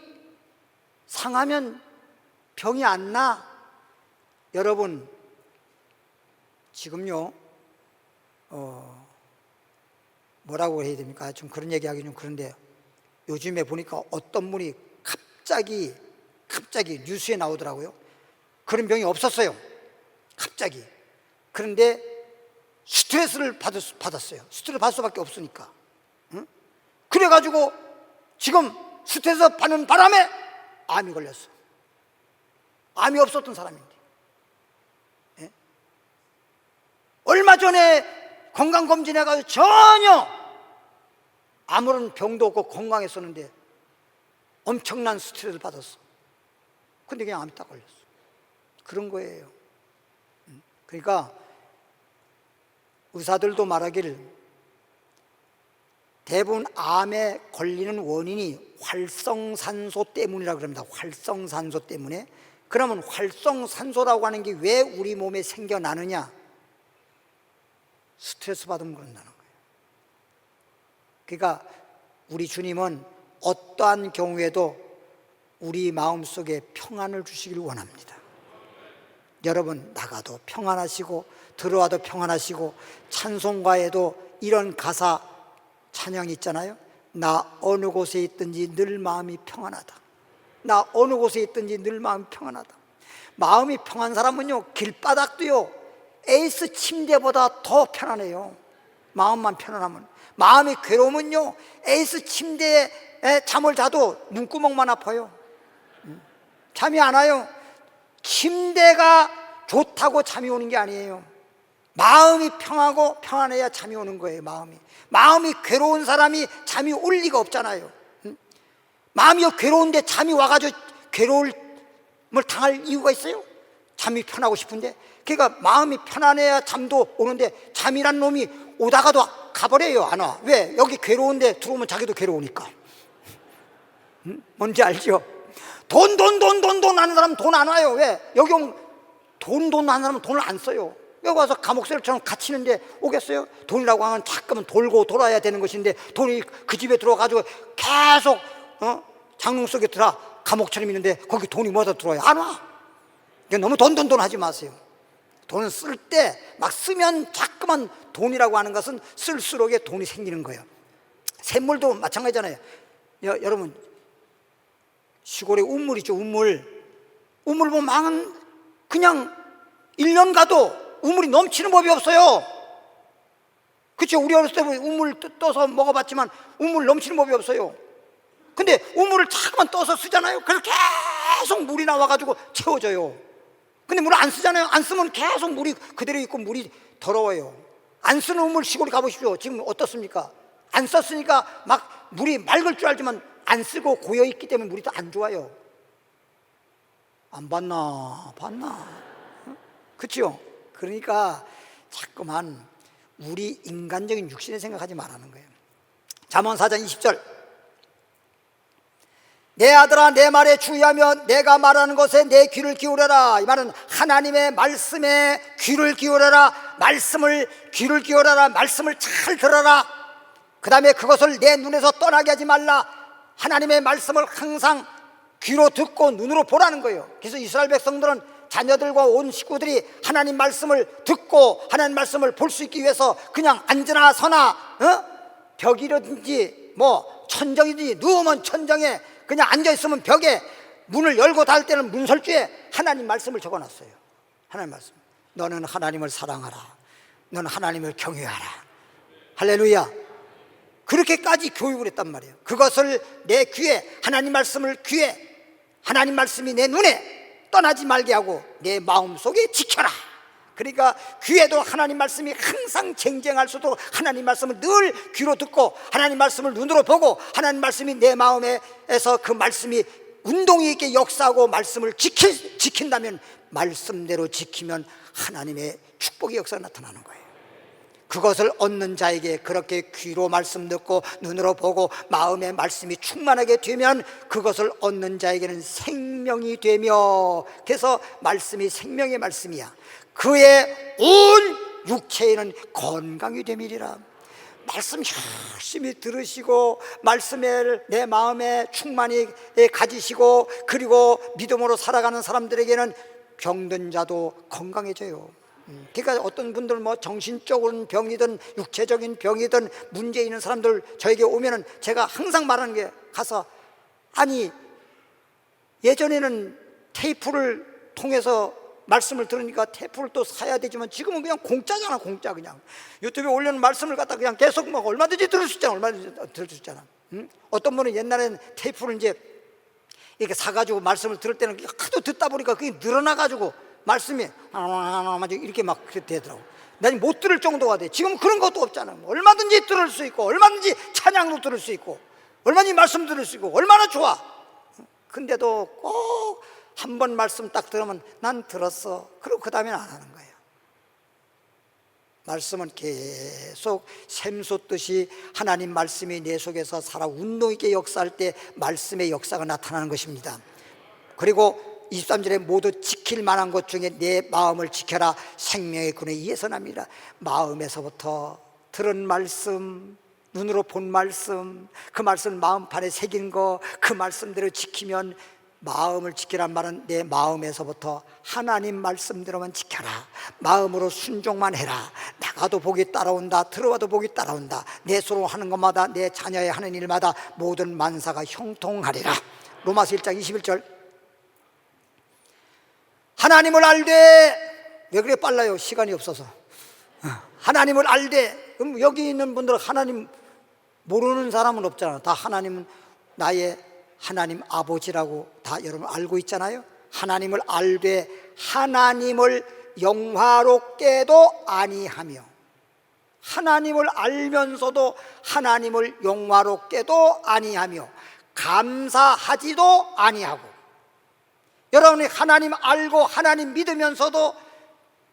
상하면 병이 안 나. 여러분, 지금요 뭐라고 해야 됩니까? 좀 그런 얘기하기 좀 그런데 요즘에 보니까 어떤 분이 갑자기 뉴스에 나오더라고요. 그런 병이 없었어요. 갑자기. 그런데 스트레스를 받았어요. 스트레스 받을 수밖에 없으니까. 응? 그래가지고 지금 스트레스 받는 바람에 암이 걸렸어. 암이 없었던 사람인데. 예? 얼마 전에 건강검진해가지고 전혀 아무런 병도 없고 건강했었는데 엄청난 스트레스를 받았어. 근데 그냥 암이 딱 걸렸어. 그런 거예요. 그러니까 의사들도 말하기를 대부분 암에 걸리는 원인이 활성산소 때문이라고 그럽니다. 활성산소 때문에. 그러면 활성산소라고 하는 게 왜 우리 몸에 생겨나느냐? 스트레스 받으면 그런다는 거예요. 그러니까 우리 주님은 어떠한 경우에도 우리 마음속에 평안을 주시길 원합니다. 여러분 나가도 평안하시고 들어와도 평안하시고 찬송가에도 이런 가사 찬양이 있잖아요. 나 어느 곳에 있든지 늘 마음이 평안하다. 나 어느 곳에 있든지 늘 마음이 평안하다. 마음이 평안한 사람은요 길바닥도요 에이스 침대보다 더 편안해요. 마음만 편안하면. 마음이 괴로우면요 에이스 침대에 잠을 자도 눈구멍만 아파요. 잠이 안 와요. 침대가 좋다고 잠이 오는 게 아니에요. 마음이 평하고 평안해야 잠이 오는 거예요. 마음이 괴로운 사람이 잠이 올 리가 없잖아요. 마음이 괴로운데 잠이 와가지고 괴로움을 당할 이유가 있어요? 잠이 편하고 싶은데. 그러니까 마음이 편안해야 잠도 오는데 잠이란 놈이 오다가도 가버려요. 안 와. 왜? 여기 괴로운데 들어오면 자기도 괴로우니까. 뭔지 알죠? 돈 하는 사람은 돈 안 와요. 왜? 여기 오면 돈 하는 사람은 돈을 안 써요. 여기 와서 감옥새처럼 갇히는데 오겠어요? 돈이라고 하면 자꾸만 돌고 돌아야 되는 것인데 돈이 그 집에 들어가지고 계속 장롱 속에 들어 감옥처럼 있는데 거기 돈이 뭐다 들어와요? 안 와. 너무 돈 하지 마세요. 돈은 쓸 때 막 쓰면 자꾸만 돈이라고 하는 것은 쓸수록 돈이 생기는 거예요. 샘물도 마찬가지잖아요. 여러분 시골에 우물 있죠. 우물 보면 그냥 1년 가도 우물이 넘치는 법이 없어요. 그렇죠? 우리 어렸을 때 우물 떠서 먹어봤지만 우물 넘치는 법이 없어요. 근데 우물을 자꾸만 떠서 쓰잖아요. 그래서 계속 물이 나와가지고 채워져요. 근데 물을 안 쓰잖아요. 안 쓰면 계속 물이 그대로 있고 물이 더러워요. 안 쓰는 우물 시골에 가보십시오. 지금 어떻습니까? 안 썼으니까 막 물이 맑을 줄 알지만 안 쓰고 고여있기 때문에 물이 더 안 좋아요. 안 봤나? 그렇죠? 그러니까 자꾸만 우리 인간적인 육신의 생각하지 말라는 거예요. 잠언 4장 20절 내 아들아 내 말에 주의하며 내가 말하는 것에 내 귀를 기울여라. 이 말은 하나님의 말씀에 귀를 기울여라. 귀를 기울여라. 말씀을 잘 들어라. 그 다음에 그것을 내 눈에서 떠나게 하지 말라. 하나님의 말씀을 항상 귀로 듣고 눈으로 보라는 거예요. 그래서 이스라엘 백성들은 자녀들과 온 식구들이 하나님 말씀을 듣고 하나님 말씀을 볼 수 있기 위해서 그냥 앉으나 서나 벽이든지 뭐 천정이든지 누우면 천정에 그냥 앉아있으면 벽에 문을 열고 닫을 때는 문설주에 하나님 말씀을 적어놨어요. 하나님 말씀. 너는 하나님을 사랑하라. 너는 하나님을 경외하라. 할렐루야. 그렇게까지 교육을 했단 말이에요. 그것을 내 귀에 하나님 말씀을 귀에 하나님 말씀이 내 눈에 떠나지 말게 하고 내 마음속에 지켜라. 그러니까 귀에도 하나님 말씀이 항상 쟁쟁할 수 있도록 하나님 말씀을 늘 귀로 듣고 하나님 말씀을 눈으로 보고 하나님 말씀이 내 마음에서 그 말씀이 운동이 있게 역사하고 말씀을 지킨다면 말씀대로 지키면 하나님의 축복의 역사가 나타나는 거예요. 그것을 얻는 자에게 그렇게 귀로 말씀 듣고 눈으로 보고 마음의 말씀이 충만하게 되면 그것을 얻는 자에게는 생명이 되며 그래서 말씀이 생명의 말씀이야. 그의 온 육체에는 건강이 되밀이라. 말씀 열심히 들으시고 말씀을 내 마음에 충만히 가지시고 그리고 믿음으로 살아가는 사람들에게는 병든 자도 건강해져요. 그러니까 어떤 분들 뭐 정신적인 병이든 육체적인 병이든 문제 있는 사람들 저에게 오면은 제가 항상 말하는 게, 가서 아니 예전에는 테이프를 통해서 말씀을 들으니까 테이프를 또 사야 되지만 지금은 그냥 공짜잖아. 공짜. 그냥 유튜브에 올려놓은 말씀을 갖다 그냥 계속 막 얼마든지 들을 수 있잖아. 얼마든지 들을 수 있잖아. 어떤 분은 옛날에는 테이프를 이제 이렇게 사가지고 말씀을 들을 때는 하도 듣다 보니까 그게 늘어나가지고 말씀이 이렇게 막 되더라고. 난 못 들을 정도가 돼. 지금 그런 것도 없잖아. 얼마든지 들을 수 있고, 얼마든지 찬양도 들을 수 있고, 얼마든지 말씀 들을 수 있고, 얼마나 좋아. 근데도 꼭 한 번 말씀 딱 들으면 난 들었어. 그리고 그 다음에는 안 하는 거예요. 말씀은 계속 샘솟듯이 하나님 말씀이 내 속에서 살아 운동 있게 역사할 때 말씀의 역사가 나타나는 것입니다. 그리고 23절에 모두 지킬 만한 것 중에 내 마음을 지켜라. 생명의 끈에 예선합니다. 마음에서부터 들은 말씀, 눈으로 본 말씀, 그 말씀 마음판에 새긴 거, 그 말씀대로 지키면, 마음을 지키란 말은 내 마음에서부터 하나님 말씀대로만 지켜라. 마음으로 순종만 해라. 나가도 복이 따라온다. 들어와도 복이 따라온다. 내 손으로 하는 것마다, 내 자녀의 하는 일마다 모든 만사가 형통하리라. 로마서 1장 21절. 하나님을 알되, 왜 그래 빨라요? 시간이 없어서. 하나님을 알되, 그럼 여기 있는 분들 하나님 모르는 사람은 없잖아. 다 하나님은 나의 하나님 아버지라고 다 여러분 알고 있잖아요. 하나님을 알되 하나님을 영화롭게도 아니하며, 하나님을 알면서도 하나님을 영화롭게도 아니하며 감사하지도 아니하고. 여러분이 하나님 알고 하나님 믿으면서도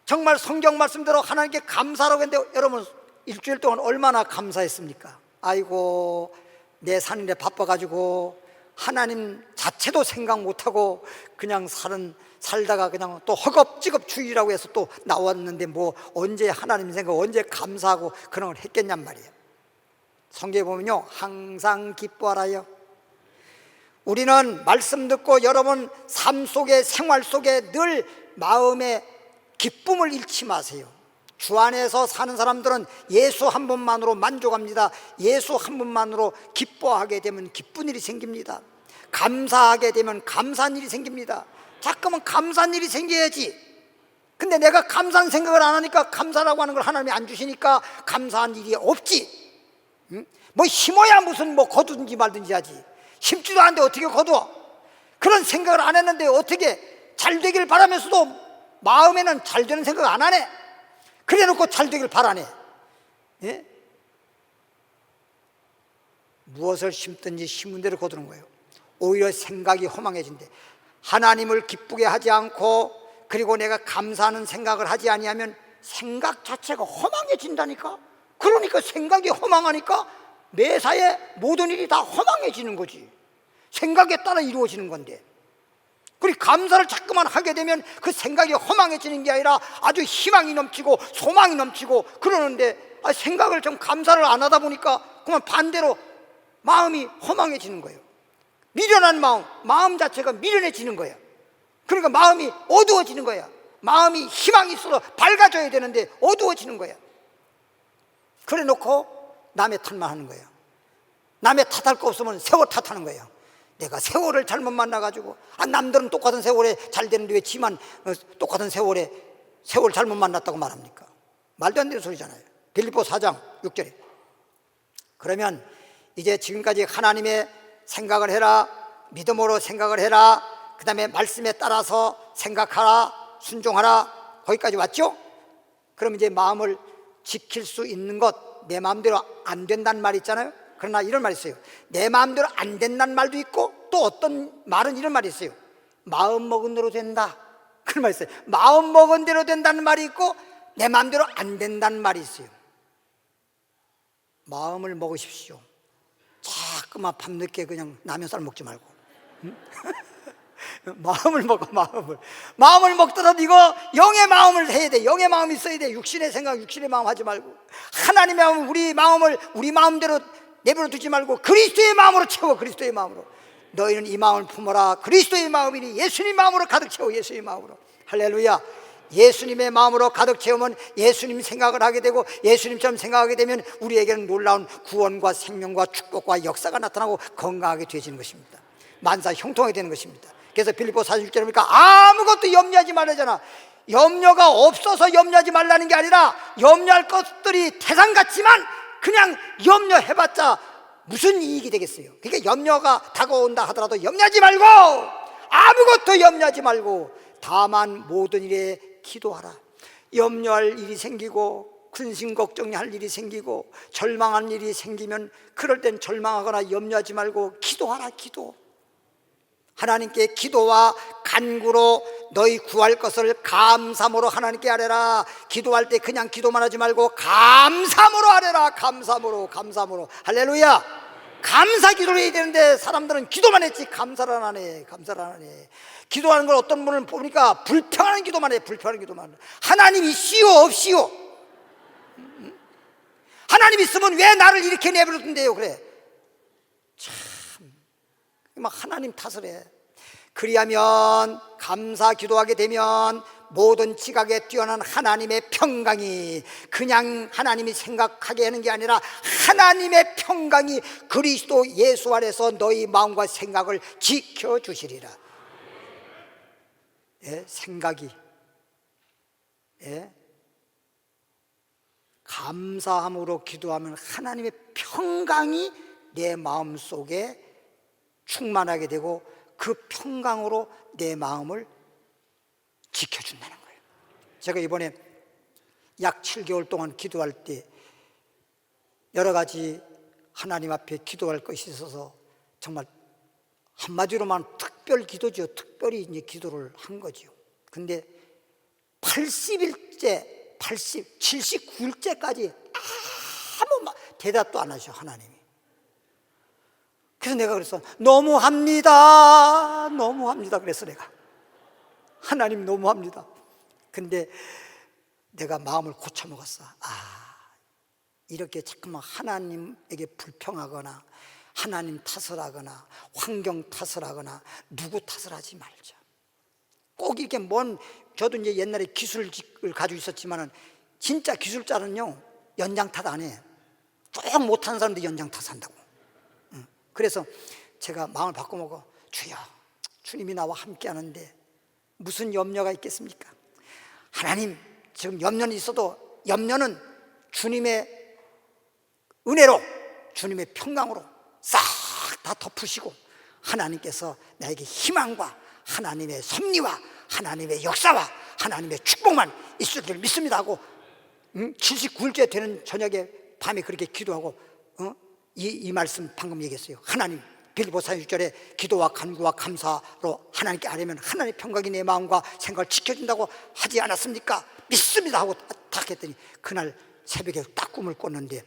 정말 성경 말씀대로 하나님께 감사라고 했는데, 여러분 일주일 동안 얼마나 감사했습니까? 아이고 내 사는데 바빠가지고 하나님 자체도 생각 못하고 그냥 살다가 그냥 또 허겁지겁 주일이라고 해서 또 나왔는데 뭐 언제 하나님 생각, 언제 감사하고 그런 걸 했겠냔 말이에요. 성경에 보면요, 항상 기뻐하라요. 우리는 말씀 듣고 여러분 삶 속에, 생활 속에 늘 마음의 기쁨을 잃지 마세요. 주 안에서 사는 사람들은 예수 한 분만으로 만족합니다. 예수 한 분만으로 기뻐하게 되면 기쁜 일이 생깁니다. 감사하게 되면 감사한 일이 생깁니다. 자꾸만 감사한 일이 생겨야지. 근데 내가 감사한 생각을 안 하니까, 감사라고 하는 걸 하나님이 안 주시니까 감사한 일이 없지. 뭐 심어야 무슨 뭐 거두든지 말든지 하지. 심지도 않는데 어떻게 거두어? 그런 생각을 안 했는데 어떻게 잘 되길 바라면서도 마음에는 잘 되는 생각 안 하네. 그래 놓고 잘 되길 바라네. 예? 무엇을 심든지 심은 대로 거두는 거예요. 오히려 생각이 허망해진대. 하나님을 기쁘게 하지 않고, 그리고 내가 감사하는 생각을 하지 아니하면 생각 자체가 허망해진다니까. 그러니까 생각이 허망하니까 매사에 모든 일이 다 허망해지는 거지. 생각에 따라 이루어지는 건데, 그리고 감사를 자꾸만 하게 되면 그 생각이 허망해지는 게 아니라 아주 희망이 넘치고 소망이 넘치고 그러는데, 생각을 좀 감사를 안 하다 보니까 그만 반대로 마음이 허망해지는 거예요. 미련한 마음 자체가 미련해지는 거예요. 그러니까 마음이 어두워지는 거야. 마음이 희망이 있어서 밝아져야 되는데 어두워지는 거야. 그래 놓고 남의 탓만 하는 거예요. 남의 탓할 거 없으면 세월 탓하는 거예요. 내가 세월을 잘못 만나가지고, 남들은 똑같은 세월에 잘 되는데 왜 지만 똑같은 세월 잘못 만났다고 말합니까? 말도 안 되는 소리잖아요. 빌립보 4장 6절에. 그러면 이제 지금까지 하나님의 생각을 해라, 믿음으로 생각을 해라, 그 다음에 말씀에 따라서 생각하라, 순종하라, 거기까지 왔죠? 그럼 이제 마음을 지킬 수 있는 것, 내 마음대로 안 된다는 말이 있잖아요. 그러나 이런 말이 있어요. 내 마음대로 안 된다는 말도 있고, 또 어떤 말은 이런 말이 있어요. 마음 먹은 대로 된다, 그런 말이 있어요. 마음 먹은 대로 된다는 말이 있고, 내 마음대로 안 된다는 말이 있어요. 마음을 먹으십시오. 자꾸만 밤늦게 그냥 라면살 먹지 말고, 응? 마음을 먹어. 마음을 먹더라도 이거 영의 마음을 해야 돼. 영의 마음이 있어야 돼. 육신의 생각, 육신의 마음 하지 말고, 하나님의 마음, 우리 마음을 우리 마음대로 내버려 두지 말고 그리스도의 마음으로 채워. 그리스도의 마음으로. 너희는 이 마음을 품어라. 그리스도의 마음이니 예수님 마음으로 가득 채워. 예수의 마음으로. 할렐루야. 예수님의 마음으로 가득 채우면 예수님 생각을 하게 되고, 예수님처럼 생각하게 되면 우리에게는 놀라운 구원과 생명과 축복과 역사가 나타나고 건강하게 되어지는 것입니다. 만사 형통하게 되는 것입니다. 그래서 빌립보 4:1절에 보니까 아무것도 염려하지 말라잖아. 염려가 없어서 염려하지 말라는 게 아니라 염려할 것들이 태산 같지만 그냥 염려해봤자 무슨 이익이 되겠어요. 그러니까 염려가 다가온다 하더라도 염려하지 말고, 아무것도 염려하지 말고 다만 모든 일에 기도하라. 염려할 일이 생기고 근심 걱정할 일이 생기고 절망한 일이 생기면 그럴 땐 절망하거나 염려하지 말고 기도하라. 기도. 하나님께 기도와 간구로 너희 구할 것을 감사함으로 하나님께 아뢰라. 기도할 때 그냥 기도만 하지 말고 감사함으로 아뢰라. 감사함으로. 할렐루야. 감사 기도를 해야 되는데 사람들은 기도만 했지 감사를 안 하네. 기도하는 걸 어떤 분을 보니까 불평하는 기도만 해. 하나님 있시오 없시오? 하나님 있으면 왜 나를 이렇게 내버려둔대요? 그래. 막 하나님 탓을 해. 그리하면 감사 기도하게 되면 모든 지각에 뛰어난 하나님의 평강이, 그냥 하나님이 생각하게 하는 게 아니라 하나님의 평강이 그리스도 예수 안에서 너희 마음과 생각을 지켜주시리라. 예, 생각이, 예, 감사함으로 기도하면 하나님의 평강이 내 마음 속에 충만하게 되고 그 평강으로 내 마음을 지켜준다는 거예요. 제가 이번에 약 7개월 동안 기도할 때 여러 가지 하나님 앞에 기도할 것이 있어서 정말 한마디로만 특별 기도죠. 특별히 이제 기도를 한 거죠. 근데 80일째, 79일째까지 아무 대답도 안 하셔, 하나님이. 그래서 내가 그랬어. 너무합니다. 그랬어 내가. 하나님 너무합니다. 근데 내가 마음을 고쳐먹었어. 이렇게 자꾸만 하나님에게 불평하거나 하나님 탓을 하거나 환경 탓을 하거나 누구 탓을 하지 말자. 꼭 이렇게 저도 이제 옛날에 기술직을 가지고 있었지만은 진짜 기술자는요 연장 탓 안 해. 쭉 못하는 사람들이 연장 탓한다고. 그래서 제가 마음을 바꿔먹어. 주여, 주님이 나와 함께 하는데 무슨 염려가 있겠습니까? 하나님, 지금 염려는 있어도 염려는 주님의 은혜로, 주님의 평강으로 싹 다 덮으시고 하나님께서 나에게 희망과 하나님의 섭리와 하나님의 역사와 하나님의 축복만 있을 줄 믿습니다 하고 79일째 되는 저녁에 밤에 그렇게 기도하고 이 말씀 방금 얘기했어요. 하나님, 빌립보 4:6절에 기도와 간구와 감사로 하나님께 아뢰면 하나님의 평강이 내 마음과 생각을 지켜준다고 하지 않았습니까? 믿습니다 하고 딱 했더니 그날 새벽에 딱 꿈을 꿨는데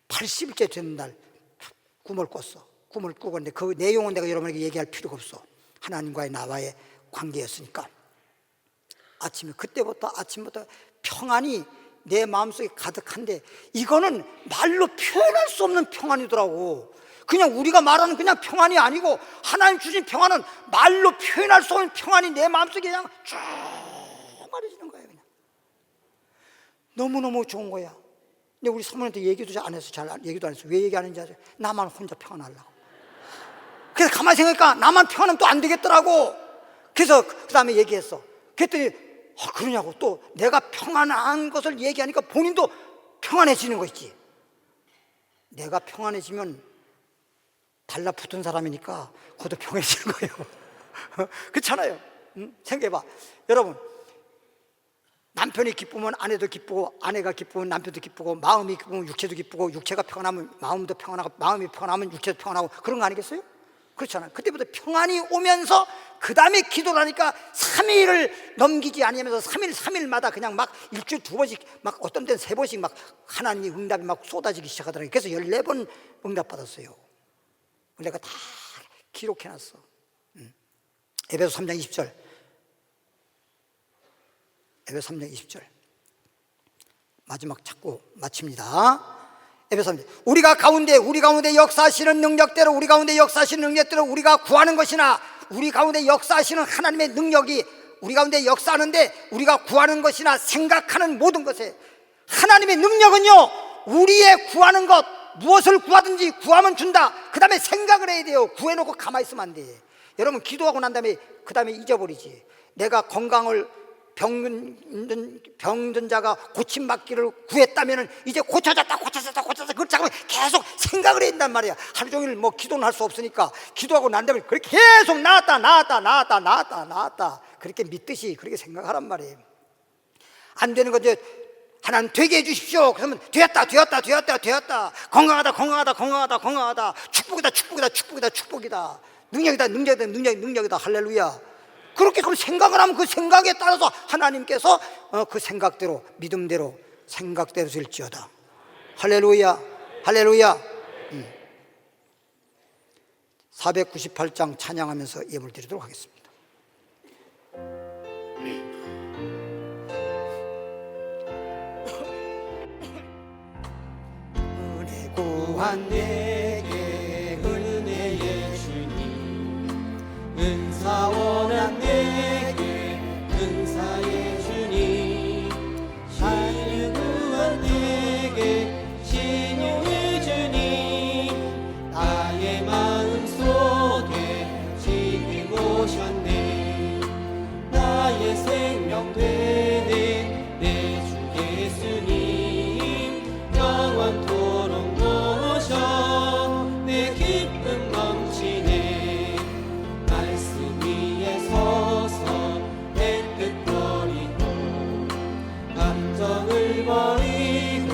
80일째 되는 날 꿈을 꿨어. 꿈을 꾸었는데 그 내용은 내가 여러분에게 얘기할 필요가 없어. 하나님과의 나와의 관계였으니까. 그때부터 아침부터 평안이 내 마음속에 가득한데 이거는 말로 표현할 수 없는 평안이더라고. 그냥 우리가 말하는 그냥 평안이 아니고 하나님 주신 평안은 말로 표현할 수 없는 평안이 내 마음속에 그냥 쭉 말해지는 거예요. 그냥 너무너무 좋은 거야. 근데 우리 사모님한테 얘기도 안 해서 얘기도 안 했어. 왜 얘기 안 했는지 아세요? 나만 혼자 평안하려고. 그래서 가만히 생각하니까 나만 평안하면 또 안 되겠더라고. 그래서 그 다음에 얘기했어. 그랬더니 그러냐고. 또 내가 평안한 것을 얘기하니까 본인도 평안해지는 거 있지. 내가 평안해지면 달라붙은 사람이니까 그것도 평안해지는 거예요. 그렇잖아요. 생각해봐. 여러분, 남편이 기쁘면 아내도 기쁘고 아내가 기쁘면 남편도 기쁘고 마음이 기쁘면 육체도 기쁘고 육체가 평안하면 마음도 평안하고 마음이 평안하면 육체도 평안하고 그런 거 아니겠어요? 그렇잖아요. 그때부터 평안이 오면서 그 다음에 기도를 하니까 3일을 넘기지 아니하면서 3일마다 그냥 막 일주일에 2번씩 막 어떤 때는 3번씩 막 하나님의 응답이 막 쏟아지기 시작하더라고요. 그래서 14번 응답 받았어요. 내가 다 기록해놨어. 에베소 3장 20절. 에베소 3장 20절. 마지막 찾고 마칩니다. 에베소 3장. 우리 가운데 역사하시는 능력대로 우리가 구하는 것이나 우리 가운데 역사하시는 하나님의 능력이 우리 가운데 역사하는데 우리가 구하는 것이나 생각하는 모든 것에 하나님의 능력은요, 우리의 구하는 것, 무엇을 구하든지 구하면 준다. 그 다음에 생각을 해야 돼요. 구해놓고 가만히 있으면 안 돼. 여러분 기도하고 난 다음에 그 다음에 잊어버리지. 내가 건강을 병든 자가 고침받기를 구했다면 이제 고쳐졌다 그걸 잠깐 계속 생각을 해야 된단 말이야. 하루 종일 뭐 기도는 할 수 없으니까 기도하고 난 다음에 그렇게 계속 나았다 그렇게 믿듯이 그렇게 생각하란 말이에요. 안 되는 건데 하나님 되게 해주십시오. 그러면 되었다 건강하다 축복이다 능력이다 할렐루야. 그렇게 그럼 생각을 하면 그 생각에 따라서 하나님께서 그 생각대로 믿음대로 생각대로 될지어다. 할렐루야. 498장 찬양하면서 예물 드리도록 하겠습니다. 은혜 구한 내게 은혜의 주님, 은사 원한 내게 은사의 주님, 신유 구한 내게 신유의 주님, 나의 마음속에 지금 오셨네. 나의 생명 되는 내 주 예수님, 영원토록 모셔 내 기쁨 넘치네. 말씀 위에 서서 내 뜻 버리고 감정을 버리고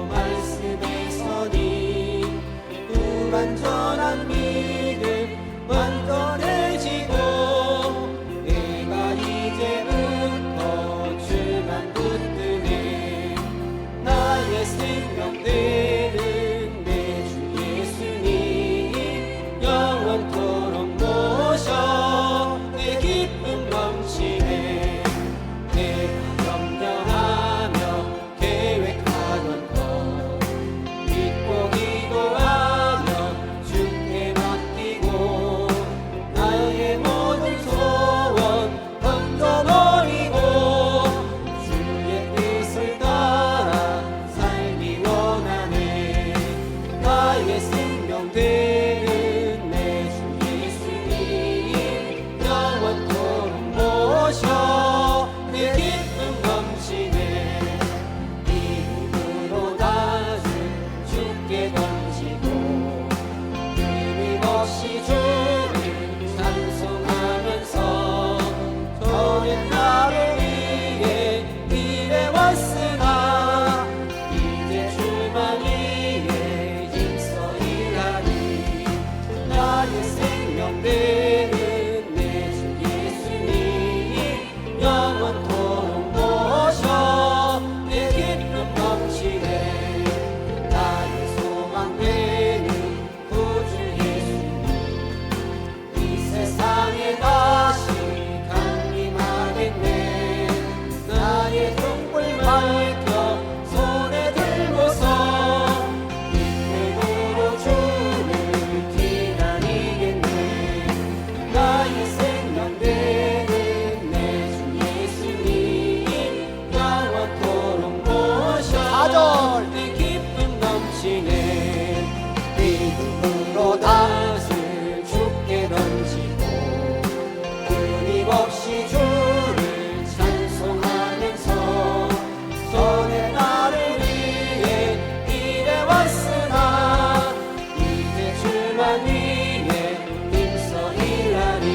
말씀에 서니 불완전한 믿음 완전해지고 내가 이제부터 주만 붙드네. 나의 생명 되는 내 주 예수님, 영원토록 모셔 내 기쁨 넘치네. 내가 염려하며 계획하던 것 믿고 기도하며 주께 맡기고 나의 모든 소원 던져버리고 주의 뜻을 따라 살기 원하네. 나의 생명 되는 내 주 예수님, 영원토록 모셔 내 기쁨 넘치네. 믿음으로 다시 주께 던지고 끊임없이 주를 찬송하면서 전에 나를 위해 일해왔으나 이제 주만 위해 힘써 일하리. 나의 생명 되는 내 주 예수님, 영원토록 모셔 내 기쁨 넘치네. 나의 소망 되는 구주 예수님, 이 세상에 다시 강림하겠네. 나의 등불 밝혀 손에 들고서 기쁨으로 주를 기다리겠네. 나의 생명 되는 내 주 예수님, 영원토록 모셔 내 기쁨 넘치네. 믿음으로 낫을 주께 던지고 끊임없이 주를 찬송하면서 전에 나를 위해 일해왔으나 이제 주만 위해 힘써 일하리.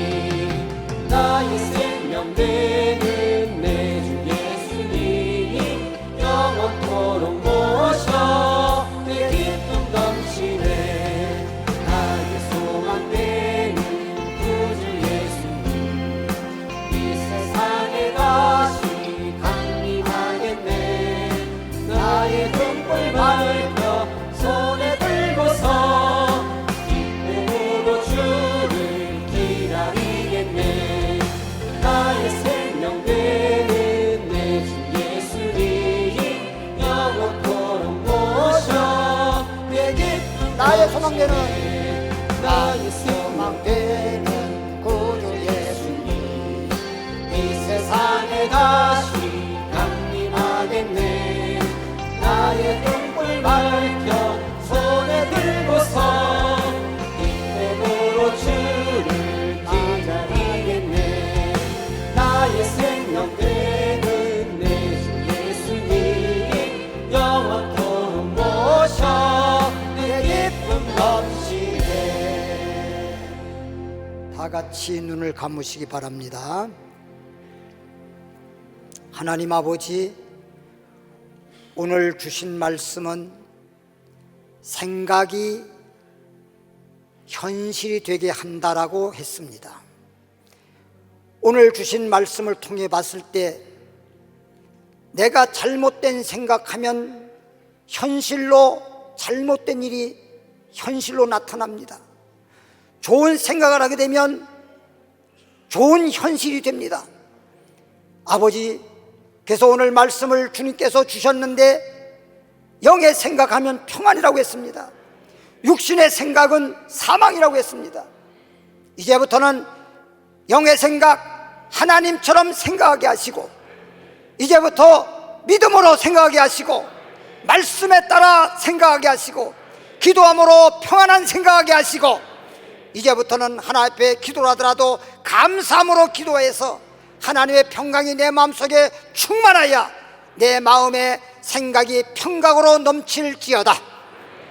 나의 생명 되는 내 주 예수님, 영원토록 모셔 내 기쁨 넘치네. 나의 소망 되는 구주 예수님, 이 세상에 다시 강림하겠네. 나의 등불 밝혀 손에 들고서 기쁨으로 주를 기다리겠네. 나의 생명 되는 내 주 예수님, 영원토록 모셔 내 기쁨 나의 소망 되는 나의 소망 되는 구주 예수님, 이 같이 눈을 감으시기 바랍니다. 하나님 아버지, 오늘 주신 말씀은 생각이 현실이 되게 한다라고 했습니다. 오늘 주신 말씀을 통해 봤을 때 내가 잘못된 생각하면 현실로 잘못된 일이 현실로 나타납니다. 좋은 생각을 하게 되면 좋은 현실이 됩니다. 아버지, 그래서 오늘 말씀을 주님께서 주셨는데 영의 생각하면 평안이라고 했습니다. 육신의 생각은 사망이라고 했습니다. 이제부터는 영의 생각, 하나님처럼 생각하게 하시고, 이제부터 믿음으로 생각하게 하시고, 말씀에 따라 생각하게 하시고, 기도함으로 평안한 생각하게 하시고, 이제부터는 하나님 앞에 기도를 하더라도 감사함으로 기도해서 하나님의 평강이 내 마음속에 충만하여 내 마음의 생각이 평강으로 넘칠지어다.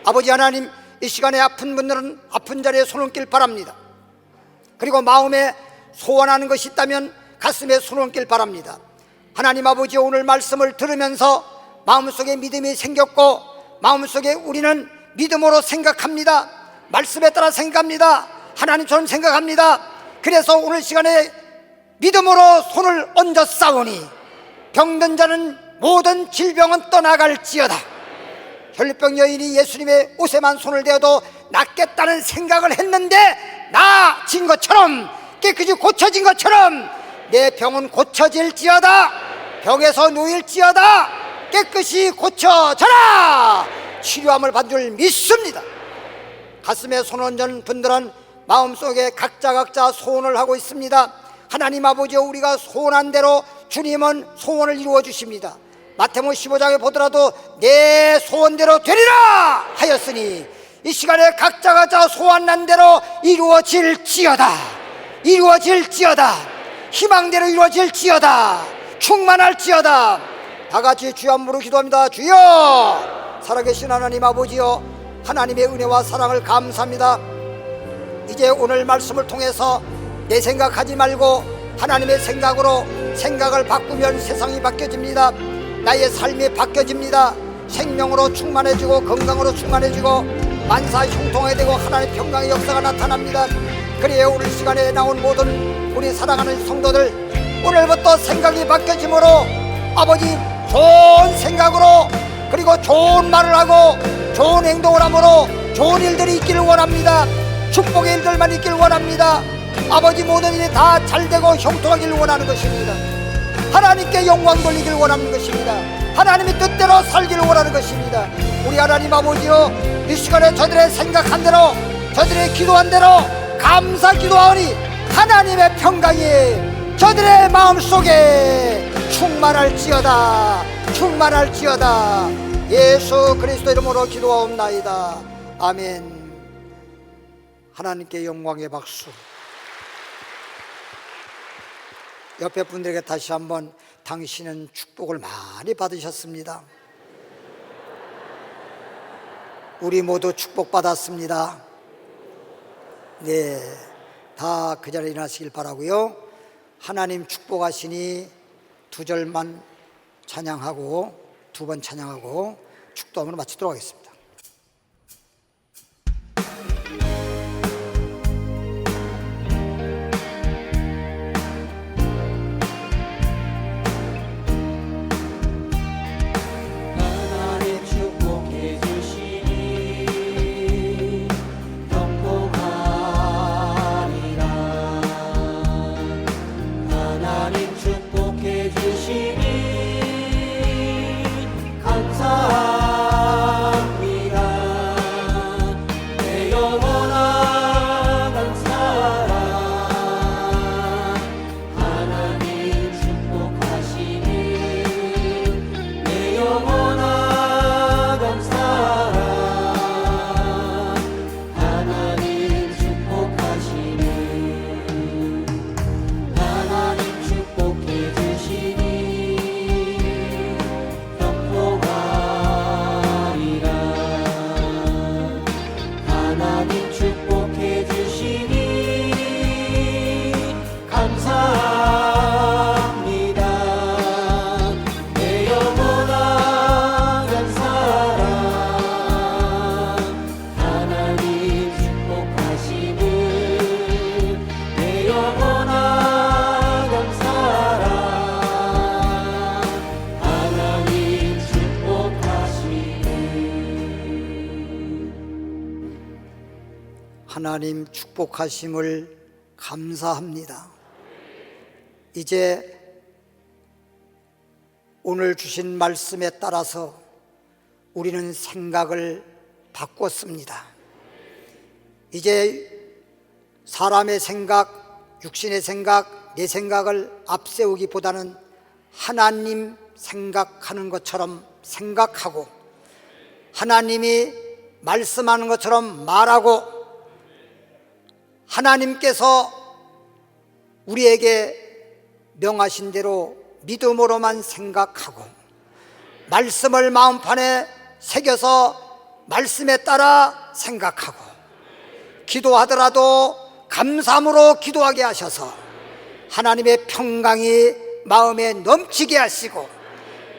아버지 하나님, 이 시간에 아픈 분들은 아픈 자리에 손을 얹길 바랍니다. 그리고 마음에 소원하는 것이 있다면 가슴에 손을 얹길 바랍니다. 하나님 아버지, 오늘 말씀을 들으면서 마음속에 믿음이 생겼고, 마음속에 우리는 믿음으로 생각합니다. 말씀에 따라 생각합니다. 하나님처럼 생각합니다. 그래서 오늘 시간에 믿음으로 손을 얹어 싸우니 병든 자는 모든 질병은 떠나갈지어다. 혈류병 여인이 예수님의 옷에만 손을 대어도 낫겠다는 생각을 했는데 나아진 것처럼, 깨끗이 고쳐진 것처럼 내 병은 고쳐질지어다. 병에서 누일지어다. 깨끗이 고쳐져라. 치료함을 받은 줄 믿습니다. 가슴에 손 얹은 분들은 마음속에 각자 소원을 하고 있습니다. 하나님 아버지, 우리가 소원한 대로 주님은 소원을 이루어 주십니다. 마태복음 15장에 보더라도 내 소원대로 되리라 하였으니 이 시간에 각자 소원한 대로 이루어질지어다. 이루어질지어다. 희망대로 이루어질지어다. 충만할지어다. 다같이 주여 한번 기도합니다. 주여, 살아계신 하나님 아버지여, 하나님의 은혜와 사랑을 감사합니다. 이제 오늘 말씀을 통해서 내 생각하지 말고 하나님의 생각으로 생각을 바꾸면 세상이 바뀌어집니다. 나의 삶이 바뀌어집니다. 생명으로 충만해지고 건강으로 충만해지고 만사 형통하게 되고 하나님의 평강의 역사가 나타납니다. 그래야 오늘 시간에 나온 모든 우리 사랑하는 성도들, 오늘부터 생각이 바뀌어짐으로 아버지, 좋은 생각으로, 그리고 좋은 말을 하고 좋은 행동을 함으로 좋은 일들이 있기를 원합니다. 축복의 일들만 있기를 원합니다. 아버지, 모든 일이 다 잘되고 형통하기를 원하는 것입니다. 하나님께 영광 돌리기를 원하는 것입니다. 하나님의 뜻대로 살기를 원하는 것입니다. 우리 하나님 아버지여, 이 시간에 저들의 생각한 대로, 저들의 기도한 대로 감사 기도하오니 하나님의 평강이 저들의 마음속에 충만할지어다. 충만할지어다. 예수 그리스도 이름으로 기도하옵나이다. 아멘. 하나님께 영광의 박수. 옆에 분들에게 다시 한번, 당신은 축복을 많이 받으셨습니다. 우리 모두 축복받았습니다. 네, 다 그 자리에 일어나시길 바라고요. 하나님 축복하시니 두 절만 찬양하고 두 번 찬양하고 축도함으로 마치도록 하겠습니다. 감사합니다. 하나님 축복하심을 감사합니다. 이제 오늘 주신 말씀에 따라서 우리는 생각을 바꿨습니다. 이제 사람의 생각, 육신의 생각, 내 생각을 앞세우기보다는 하나님 생각하는 것처럼 생각하고 하나님이 말씀하는 것처럼 말하고 하나님께서 우리에게 명하신 대로 믿음으로만 생각하고 말씀을 마음판에 새겨서 말씀에 따라 생각하고 기도하더라도 감사함으로 기도하게 하셔서 하나님의 평강이 마음에 넘치게 하시고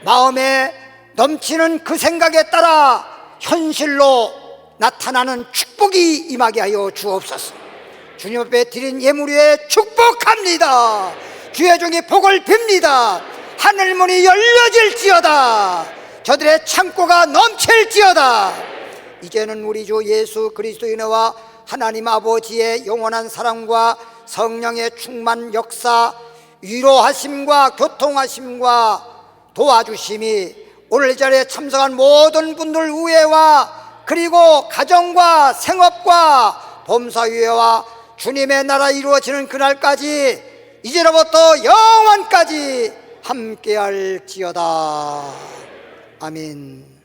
마음에 넘치는 그 생각에 따라 현실로 나타나는 축복이 임하게 하여 주옵소서. 주님 앞에 드린 예물 위에 축복합니다. 주의 종이 복을 빕니다. 하늘문이 열려질지어다. 저들의 창고가 넘칠지어다. 이제는 우리 주 예수 그리스도의 은혜와 하나님 아버지의 영원한 사랑과 성령의 충만 역사, 위로하심과 교통하심과 도와주심이 오늘 이 자리에 참석한 모든 분들 우애와 그리고 가정과 생업과 범사위회와 주님의 나라 이루어지는 그날까지 이제로부터 영원까지 함께할지어다. 아멘.